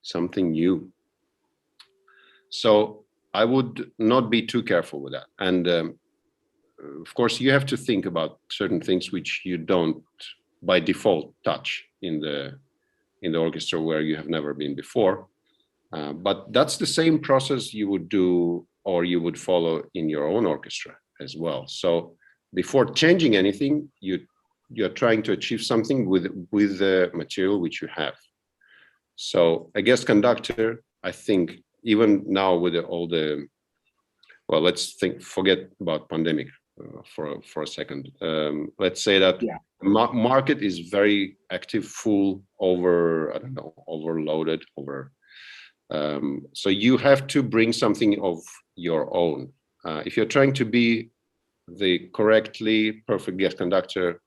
something new. So I would not be too careful with that. And of course, you have to think about certain things which you don't by default touch in the orchestra where you have never been before. But that's the same process you would do or you would follow in your own orchestra as well. So before changing anything, you're trying to achieve something with the material which you have. So a guest conductor, I think, even now with all the, well, let's forget about pandemic for a second. Let's say that market is very active, full, overloaded, so you have to bring something of your own. If you're trying to be the correctly perfect guest conductor,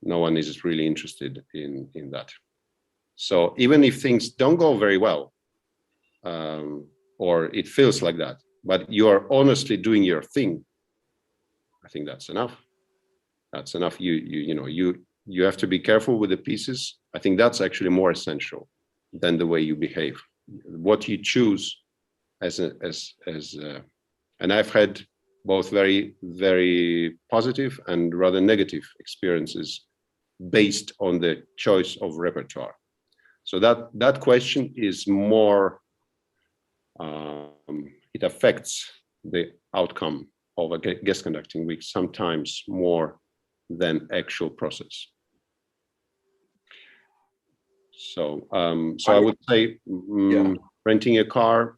no one is really interested in that. So even if things don't go very well, or it feels like that, but you are honestly doing your thing, I think that's enough. That's enough. You have to be careful with the pieces. I think that's actually more essential than the way you behave. What you choose and I've had both very, very positive and rather negative experiences based on the choice of repertoire. So that question is more, it affects the outcome of a guest conducting week sometimes more than actual process. So, I would say renting a car,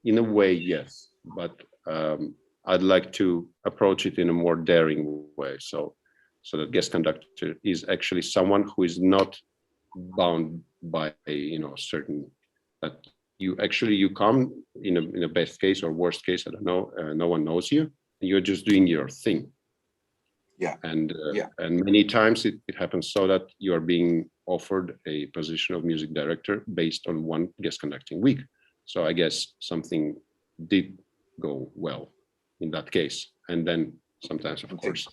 in a way, yes, but I'd like to approach it in a more daring way. So that guest conductor is actually someone who is not bound by certain, that you come in a best case or worst case, I don't know, no one knows you. You're just doing your thing. And many times it happens so that you are being offered a position of music director based on one guest conducting week. So I guess something did go well in that case. And then sometimes, of course,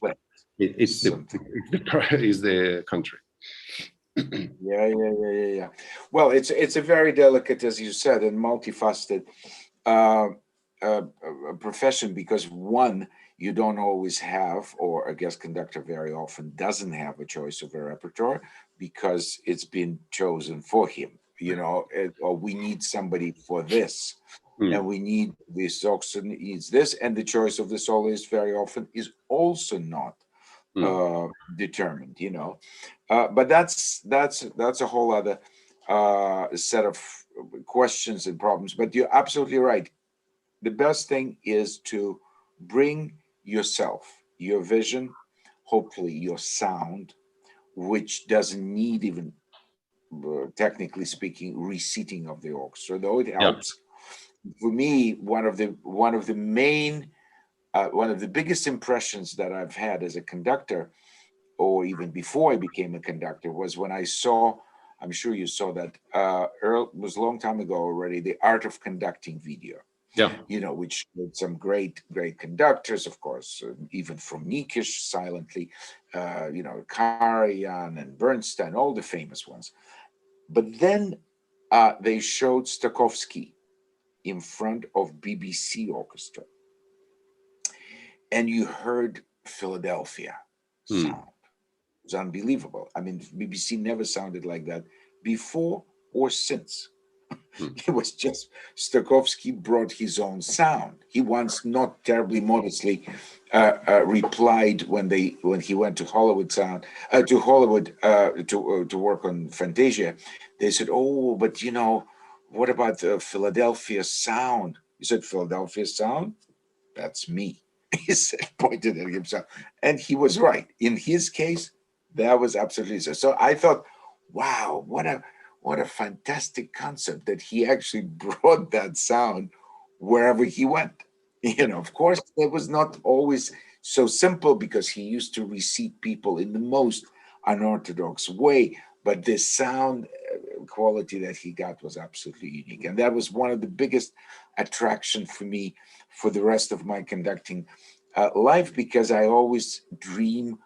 it's the country. Yeah. Well, it's a very delicate, as you said, and multifaceted profession, because one, you don't always have, or a guest conductor very often doesn't have a choice of a repertoire because it's been chosen for him, or we need somebody for this, and we need this orchestra needs this, and the choice of the soloist very often is also not determined, but that's a whole other set of questions and problems. But you're absolutely right. The best thing is to bring yourself, your vision, hopefully your sound, which doesn't need even, technically speaking, reseating of the orchestra, though it helps. For me, one of the biggest impressions that I've had as a conductor, or even before I became a conductor, was when I saw, I'm sure you saw that, it was a long time ago already, the Art of Conducting video. Which showed some great conductors, of course, even from Nikish silently, Karajan and Bernstein, all the famous ones. But then they showed Sitkovetsky in front of BBC orchestra, and you heard Philadelphia sound. It was unbelievable. I mean, BBC never sounded like that before or since. It was just Sitkovetsky brought his own sound. He once, not terribly modestly, replied when he went to Hollywood to work on Fantasia. They said, "Oh, but what about the Philadelphia sound?" He said, "Philadelphia sound? That's me." He said, pointed at himself, and he was right. In his case, that was absolutely so. So I thought, wow, what a fantastic concept that he actually brought that sound wherever he went. Of course, there was not always so simple because he used to receive people in the most unorthodox way, but the sound quality that he got was absolutely unique. And that was one of the biggest attraction for me for the rest of my conducting life, because I always dream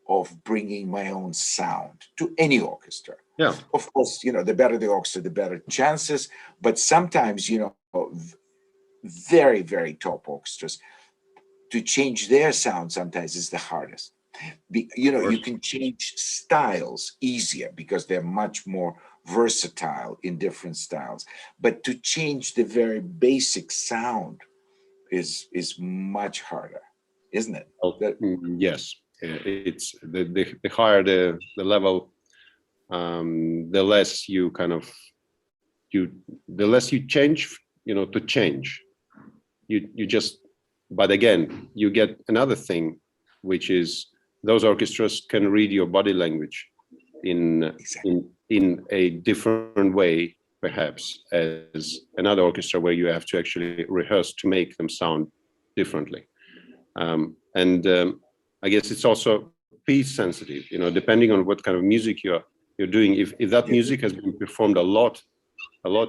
of bringing my own sound to any orchestra. Yeah. Of course, the better the orchestra, the better chances. But sometimes, very, very top orchestras, to change their sound sometimes is the hardest. You can change styles easier because they're much more versatile in different styles. But to change the very basic sound is much harder, isn't it? Yes, it's the higher the level, the less you the less you change, to change. You just, but again, you get another thing, which is those orchestras can read your body language in a different way, perhaps, as another orchestra where you have to actually rehearse to make them sound differently. I guess it's also piece sensitive, depending on what kind of music you're doing. If that music has been performed a lot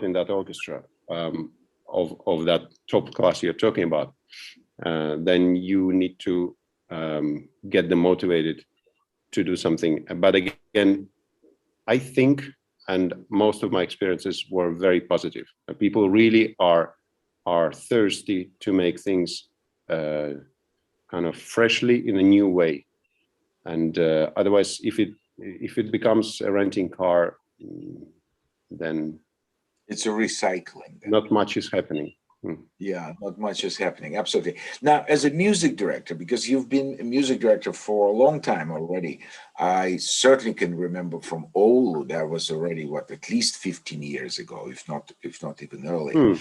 in that orchestra, of that top class you're talking about, then you need to get them motivated to do something. But again, I think, and most of my experiences were very positive. People really are thirsty to make things kind of freshly in a new way. And otherwise, if it becomes a renting car, then it's a recycling. Not much is happening. Yeah, not much is happening. Absolutely. Now, as a music director, because you've been a music director for a long time already, I certainly can remember from Oulu, that was already at least 15 years ago, if not even earlier.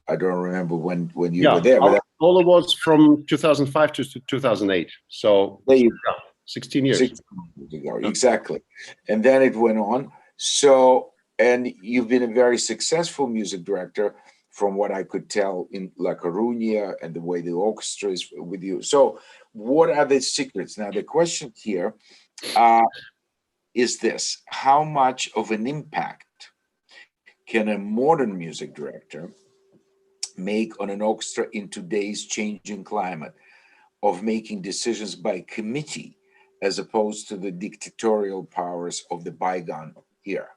I don't remember when you were there. But Oulu was from 2005 to 2008. So there you go. 16 years. 16 years ago, exactly. And then it went on. So, and you've been a very successful music director, from what I could tell in La Coruña and the way the orchestra is with you. So what are the secrets? Now, the question here is this: how much of an impact can a modern music director make on an orchestra in today's changing climate of making decisions by committee as opposed to the dictatorial powers of the bygone era?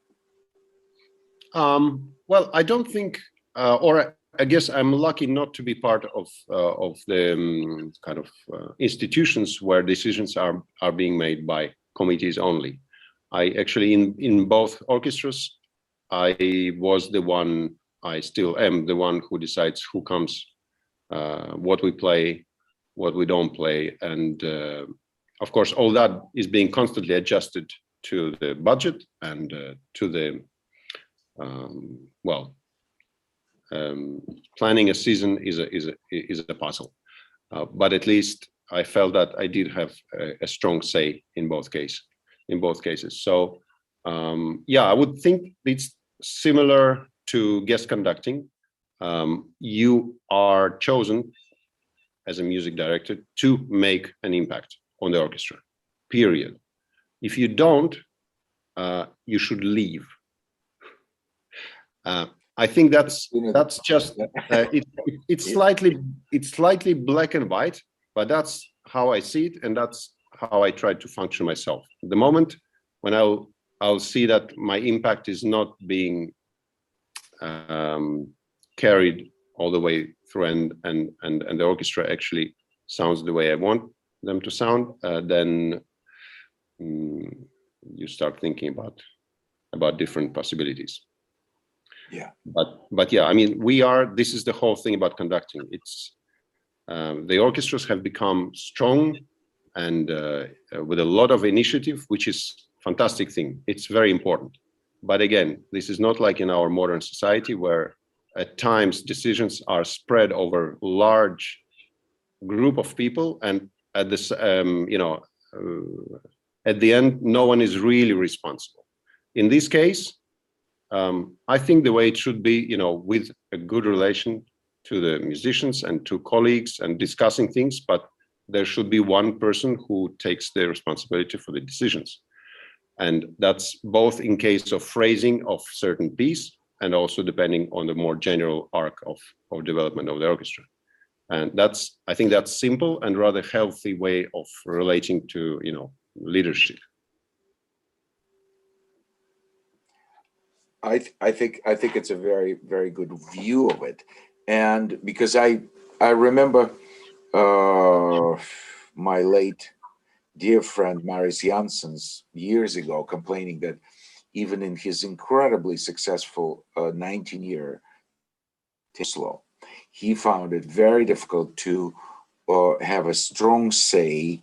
Well, I don't think, or I guess I'm lucky not to be part of the kind of institutions where decisions are being made by committees only. I actually, in both orchestras, I was the one, I still am the one who decides who comes, what we play, what we don't play. And of course, all that is being constantly adjusted to the budget and to the, planning a season is a puzzle, but at least I felt that I did have a strong say in both cases. So yeah, I would think it's similar to guest conducting. You are chosen as a music director to make an impact on the orchestra, period. If you don't, you should leave. I think that's just it's slightly black and white, but that's how I see it, and that's how I try to function myself. The moment when I'll see that my impact is not being carried all the way through, and the orchestra actually sounds the way I want them to sound, then you start thinking about different possibilities. Yeah. But yeah, I mean, this is the whole thing about conducting. It's the orchestras have become strong and with a lot of initiative, which is fantastic thing. It's very important. But again, this is not like in our modern society where at times decisions are spread over large group of people, and at this, at the end, no one is really responsible. In this case, I think the way it should be, with a good relation to the musicians and to colleagues and discussing things, but there should be one person who takes the responsibility for the decisions. And that's both in case of phrasing of certain piece and also depending on the more general arc of development of the orchestra. And that's, I think that's simple and rather healthy way of relating to, leadership. I think it's a very, very good view of it. And because I remember my late dear friend Maris Janssens years ago complaining that even in his incredibly successful 19-year Oslo, he found it very difficult to have a strong say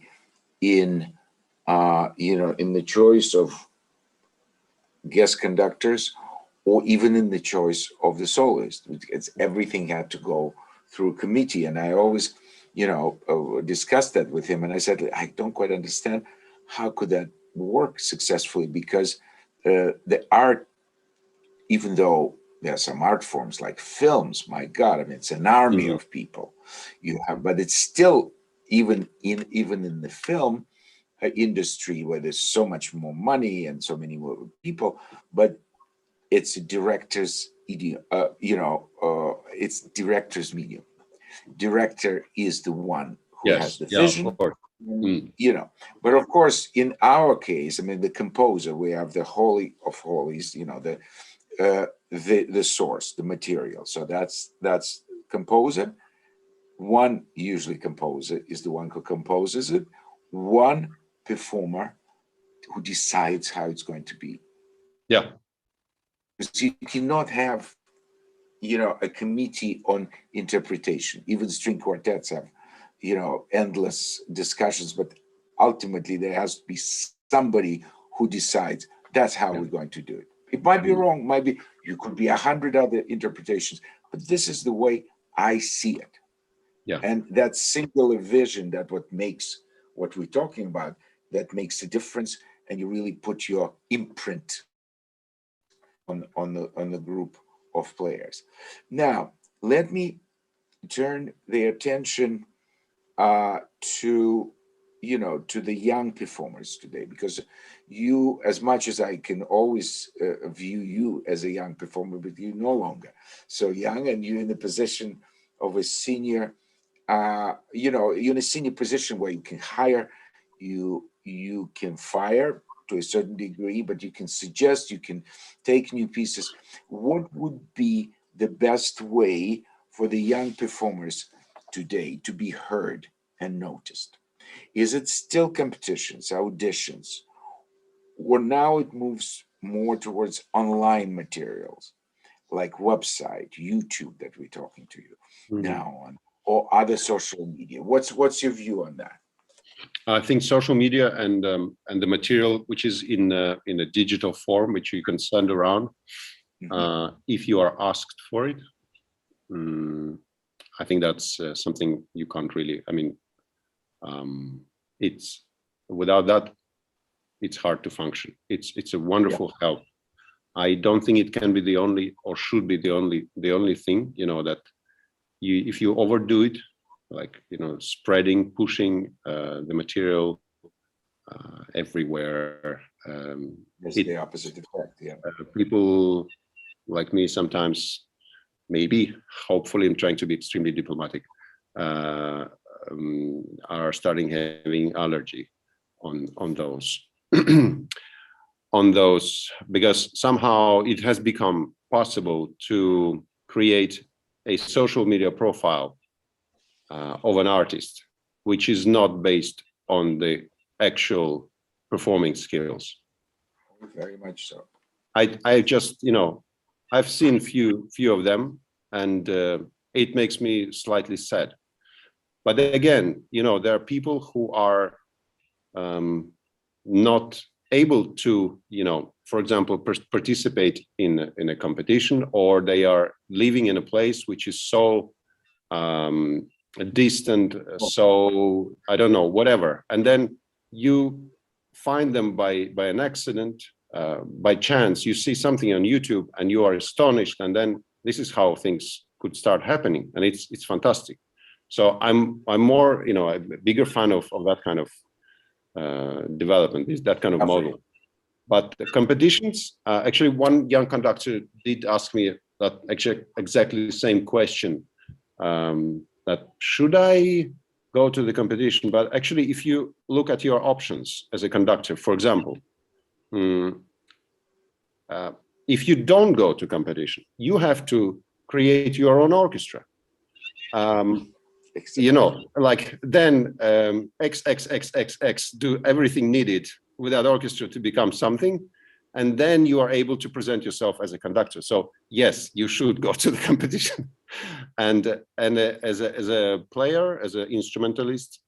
in in the choice of guest conductors or even in the choice of the soloist. Everything had to go through a committee, and I always discussed that with him, and I said, I don't quite understand how could that work successfully, because the art, even though there are some art forms like films, my God, I mean, it's an army of people you have, but it's still, even in the film industry where there's so much more money and so many more people, but it's a director's idiom, it's director's medium. Director is the one who has the vision, of course. But of course, in our case, I mean, the composer, we have the holy of holies, the source, the material. So that's composer. One usually composer is the one who composes it. One performer who decides how it's going to be. Yeah. Because you cannot have, a committee on interpretation. Even string quartets have, endless discussions, but ultimately there has to be somebody who decides that's how we're going to do it. It might be wrong, you could be 100 other interpretations, but this is the way I see it. Yeah. And that singular vision, that what makes what we're talking about, that makes a difference, and you really put your imprint on the group of players. Now, let me turn the attention to the young performers today, because you, as much as I can always view you as a young performer, but you're no longer so young, and you're in the position of a senior. You're in a senior position where you can hire, you can fire to a certain degree, but you can suggest, you can take new pieces. What would be the best way for the young performers today to be heard and noticed? Is it still competitions, auditions, or now it moves more towards online materials like website, YouTube that we're talking to you now on, or other social media? What's your view on that? I think social media and the material which is in a digital form, which you can send around, if you are asked for it, I think that's something you can't really. I mean, it's without that, it's hard to function. It's a wonderful help. I don't think it can be the only, or should be the only thing. That if you overdo it, like spreading, pushing the material everywhere. It's the opposite effect. Yeah. People like me sometimes, maybe, hopefully, I'm trying to be extremely diplomatic, are starting having allergy on those. On those, because somehow it has become possible to create a social media profile of an artist, which is not based on the actual performing skills. Very much so. I just, I've seen few of them, and it makes me slightly sad. But again, there are people who are not able to, for example, participate in a competition, or they are living in a place which is so distant, so I don't know, whatever, and then you find them by an accident, by chance. You see something on YouTube and you are astonished, and then this is how things could start happening, and it's fantastic. So I'm more, you know, a bigger fan of that kind of development, is that kind of model. But the competitions, actually, one young conductor did ask me that actually exactly the same question, that should I go to the competition? But actually, if you look at your options as a conductor, for example, if you don't go to competition, you have to create your own orchestra. You know, like then XXXXX do everything needed with that orchestra to become something, and then you are able to present yourself as a conductor. So yes, you should go to the competition. and as a player, as an instrumentalist,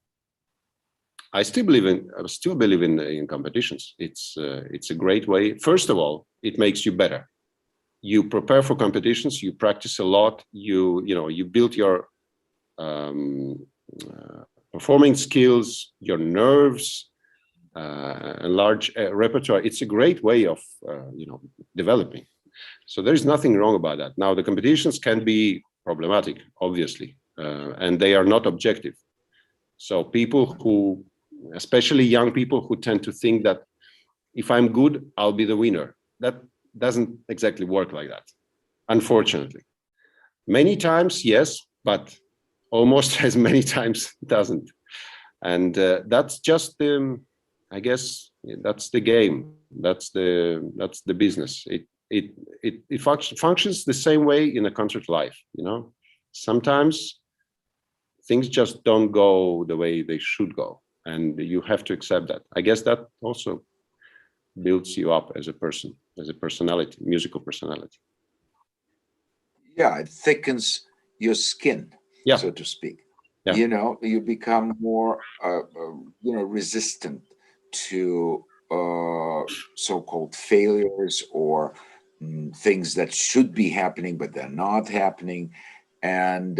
I still believe in competitions. It's a great way. First of all, it makes you better. You prepare for competitions. You practice a lot. You know, you build your performing skills, your nerves, a large repertoire. It's a great way of you know, developing. So there's nothing wrong about that. Now the competitions can be problematic, obviously, and they are not objective. So people who, especially young people, who tend to think that if I'm good, I'll be the winner. That doesn't exactly work like that, unfortunately. Many times, yes, but almost as many times doesn't. And that's just the, I guess that's the game. That's the business. It functions the same way in a concert life. You know, sometimes things just don't go the way they should go, and you have to accept that. I guess that also builds you up as a person, as a personality, musical personality. Yeah, it thickens your skin, Yeah. so to speak. Yeah. You know, you become more, you know, resistant to so-called failures or things that should be happening but they're not happening, and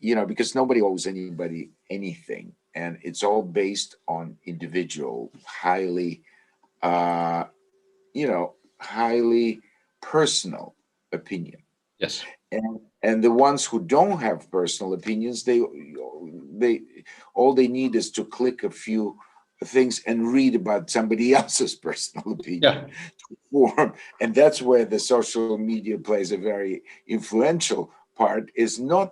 you know, because nobody owes anybody anything, and it's all based on individual, highly, uh, you know, highly personal opinion. Yes. And the ones who don't have personal opinions, they all they need is to click a few things and read about somebody else's personal opinion Yeah. to form. And that's where the social media plays a very influential part, is not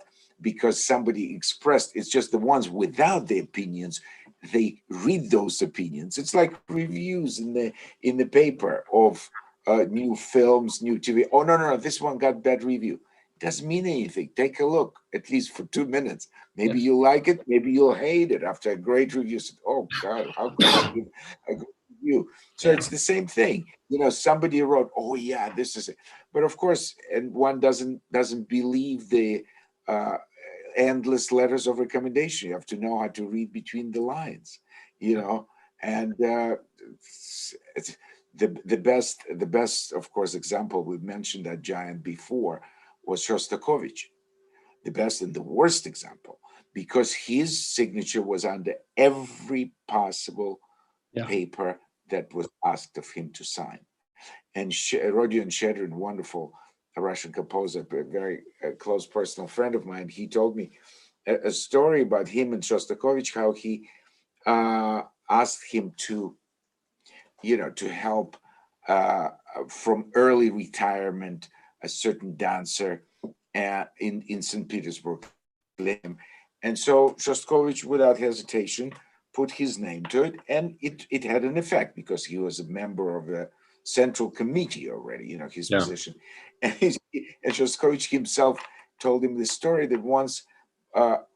because somebody expressed, it's just the ones without the opinions, they read those opinions. It's like reviews in the paper of new films, new TV. Oh, no, this one got bad review. Doesn't mean anything. Take a look, at least for 2 minutes. Maybe Yes. you'll like it, maybe you'll hate it after a great review. Oh God, how could I give a good review? So Yeah. it's the same thing. You know, somebody wrote, "Oh yeah, this is it," but of course, and one doesn't believe the uh, endless letters of recommendation. You have to know how to read between the lines. You know, and it's the best, of course, example, we've mentioned that giant before, was Shostakovich, the best and the worst example, because his signature was under every possible Yeah. paper that was asked of him to sign. And Rodion Shedrin, wonderful Russian composer, a very close personal friend of mine, he told me a story about him and Shostakovich, how he asked him to, you know, to help from early retirement a certain dancer in St. Petersburg. And so Shostakovich, without hesitation, put his name to it, and it had an effect because he was a member of the central committee already, you know, his Yeah. position. And, and Shostakovich himself told him the story that once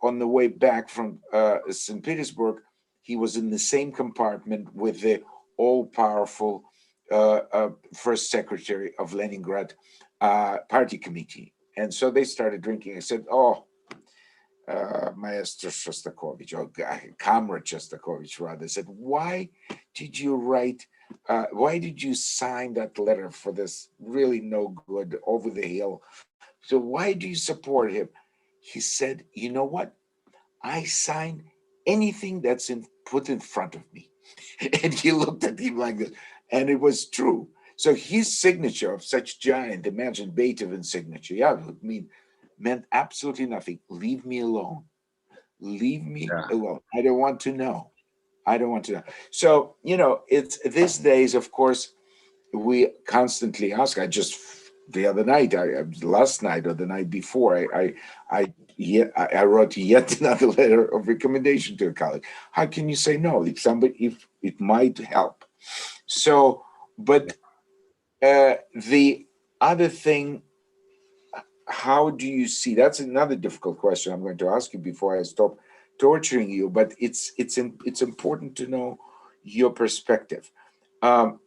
on the way back from St. Petersburg, he was in the same compartment with the all-powerful first secretary of Leningrad party committee. And so they started drinking. I said, "Oh, Maestro Shostakovich, or Comrade Shostakovich, rather, said, why did you write, why did you sign that letter for this really no good, over the hill? So why do you support him?" He said, "You know what? I sign anything that's put in front of me." And he looked at him like this, and it was true. So his signature of such giant, imagine Beethoven's signature, yeah, meant absolutely nothing. Leave me alone. Leave me Yeah. alone. I don't want to know. I don't want to know. So, it's these days, of course, we constantly ask. I just the other night, last night or the night before, I wrote yet another letter of recommendation to a colleague. How can you say no if it might help? So, but the other thing, how do you see? That's another difficult question I'm going to ask you before I stop torturing you. But it's important to know your perspective. Um,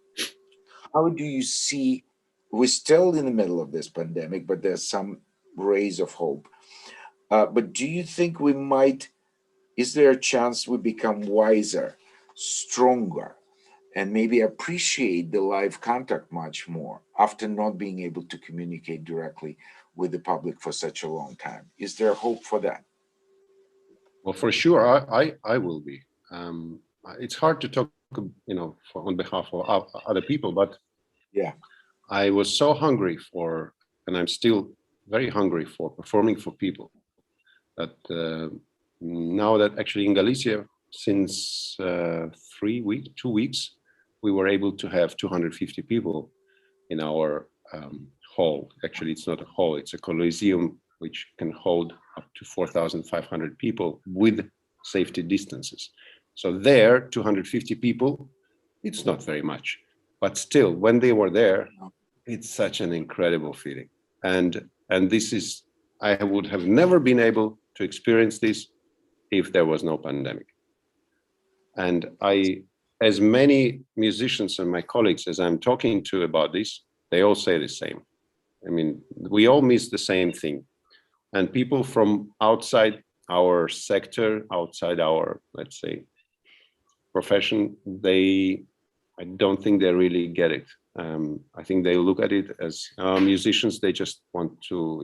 how do you see? We're still in the middle of this pandemic, but there's some rays of hope. But do you think we might? Is there a chance we become wiser, stronger, and maybe appreciate the live contact much more after not being able to communicate directly with the public for such a long time? Is there hope for that? Well, for sure, I will be. It's hard to talk, on behalf of other people, but Yeah. I was so hungry for, and I'm still very hungry for performing for people, that now that actually in Galicia, since 2 weeks, we were able to have 250 people in our hall. Actually, it's not a hall, it's a coliseum which can hold up to 4,500 people with safety distances. So there, 250 people, it's not very much. But still, when they were there, it's such an incredible feeling. And this is, I would have never been able to experience this if there was no pandemic. And as many musicians and my colleagues as I'm talking to about this, they all say the same. I mean, we all miss the same thing. And people from outside our sector, outside our, let's say, profession, I don't think they really get it. I think they look at it as musicians, they just want to,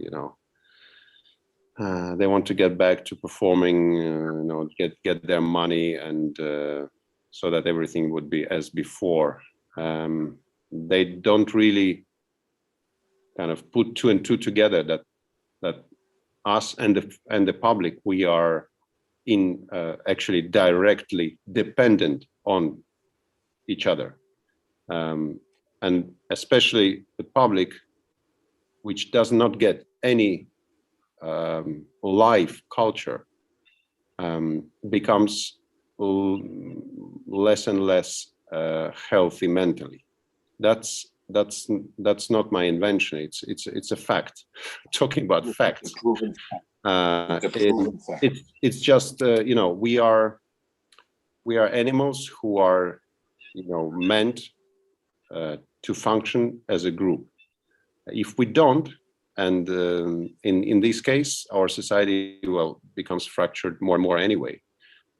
they want to get back to performing, get their money, and so that everything would be as before. They don't really kind of put two and two together, that us and the public, we are actually directly dependent on each other, and especially the public, which does not get any live culture, becomes less and less healthy mentally. That's not my invention. It's a fact. Talking about facts. It's just we are animals who are meant to function as a group. If we don't, and in this case, our society becomes fractured more and more anyway.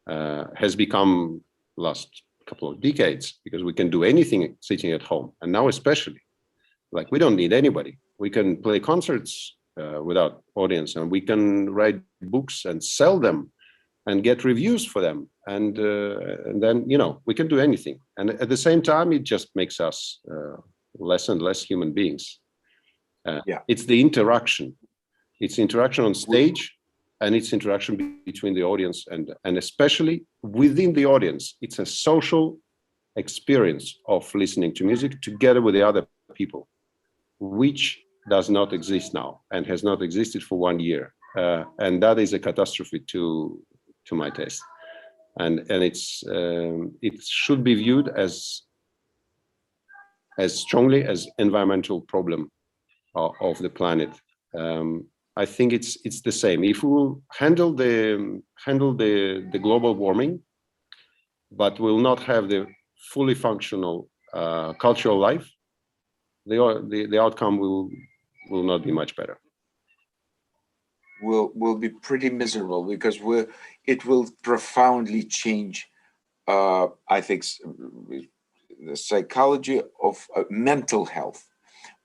Has become last couple of decades, because we can do anything sitting at home, and now especially, like, we don't need anybody. We can play concerts without audience, and we can write books and sell them and get reviews for them, and then we can do anything. And at the same time, it just makes us less and less human beings. It's the interaction. It's interaction on stage, and it's interaction between the audience and especially within the audience. It's a social experience of listening to music together with the other people, which does not exist now and has not existed for 1 year. And that is a catastrophe to my taste. And it should be viewed as strongly as environmental problem of the planet. I think it's the same. If we will handle the global warming, but will not have the fully functional cultural life, the outcome will not be much better. Will be pretty miserable, because it will profoundly change. I think the psychology of mental health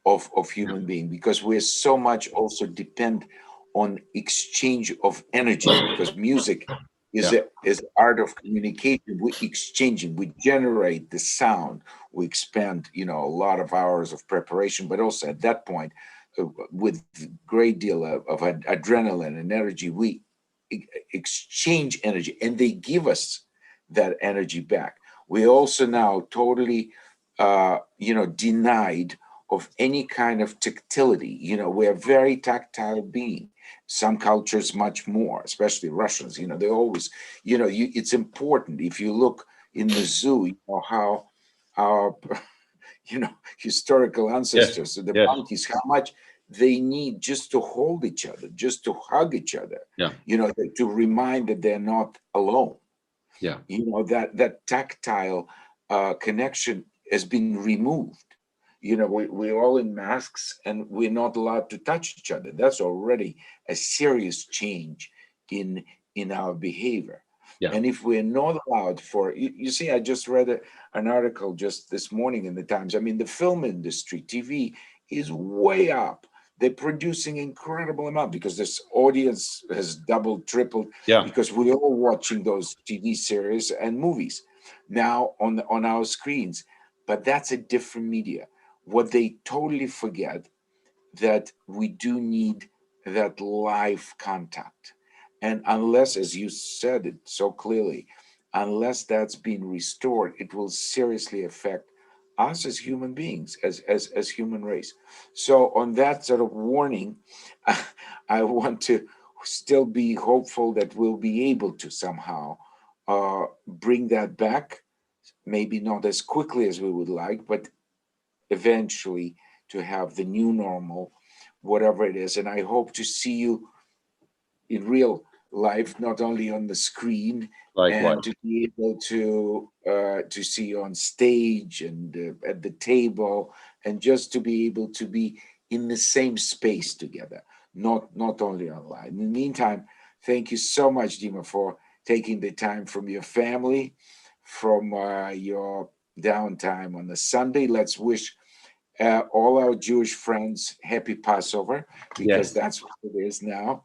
of human being, because we're so much also depend on exchange of energy, because music is art of communication. We exchanging, we generate the sound, we expend a lot of hours of preparation, but also at that point with great deal of adrenaline and energy, we exchange energy, and they give us that energy back. We also now totally, denied of any kind of tactility. We're very tactile being. Some cultures much more, especially Russians. They always, it's important. If you look in the zoo, how our, historical ancestors, the Yes. monkeys, how much they need just to hold each other, just to hug each other. Yeah. To remind that they're not alone. Yeah. That tactile connection has been removed. We're all in masks and we're not allowed to touch each other. That's already a serious change in our behavior. Yeah. And if we're not allowed for, you see, I just read an article just this morning in the Times. I mean, the film industry, TV, is way up. They're producing incredible amount because this audience has doubled, tripled, because we're all watching those TV series and movies now on our screens. But that's a different media. What they totally forget, that we do need that live contact. And unless, as you said it so clearly, unless that's been restored, it will seriously affect us as human beings, as human race. So on that sort of warning, I want to still be hopeful that we'll be able to somehow bring that back, maybe not as quickly as we would like, but eventually to have the new normal, whatever it is. And I hope to see you in real life, not only on the screen. Likewise. And to be able to see you on stage and at the table, and just to be able to be in the same space together, not only online. In the meantime, thank you so much, Dima, for taking the time from your family, from your downtime on the Sunday. Let's wish all our Jewish friends happy Passover, because that's what it is now.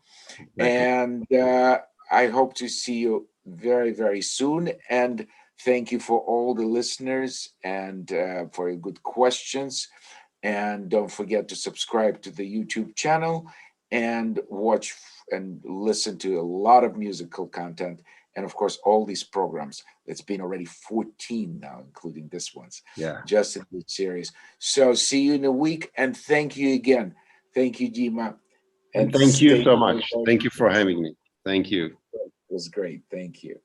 And I hope to see you very, very soon. And thank you for all the listeners and for your good questions. And don't forget to subscribe to the YouTube channel and watch and listen to a lot of musical content. And of course, all these programs. It's been already 14 now, including this one's. Just in this series. So see you in a week. And thank you again. Thank you, Dima. And thank you so much. Thank you for having me. Thank you. It was great. Thank you.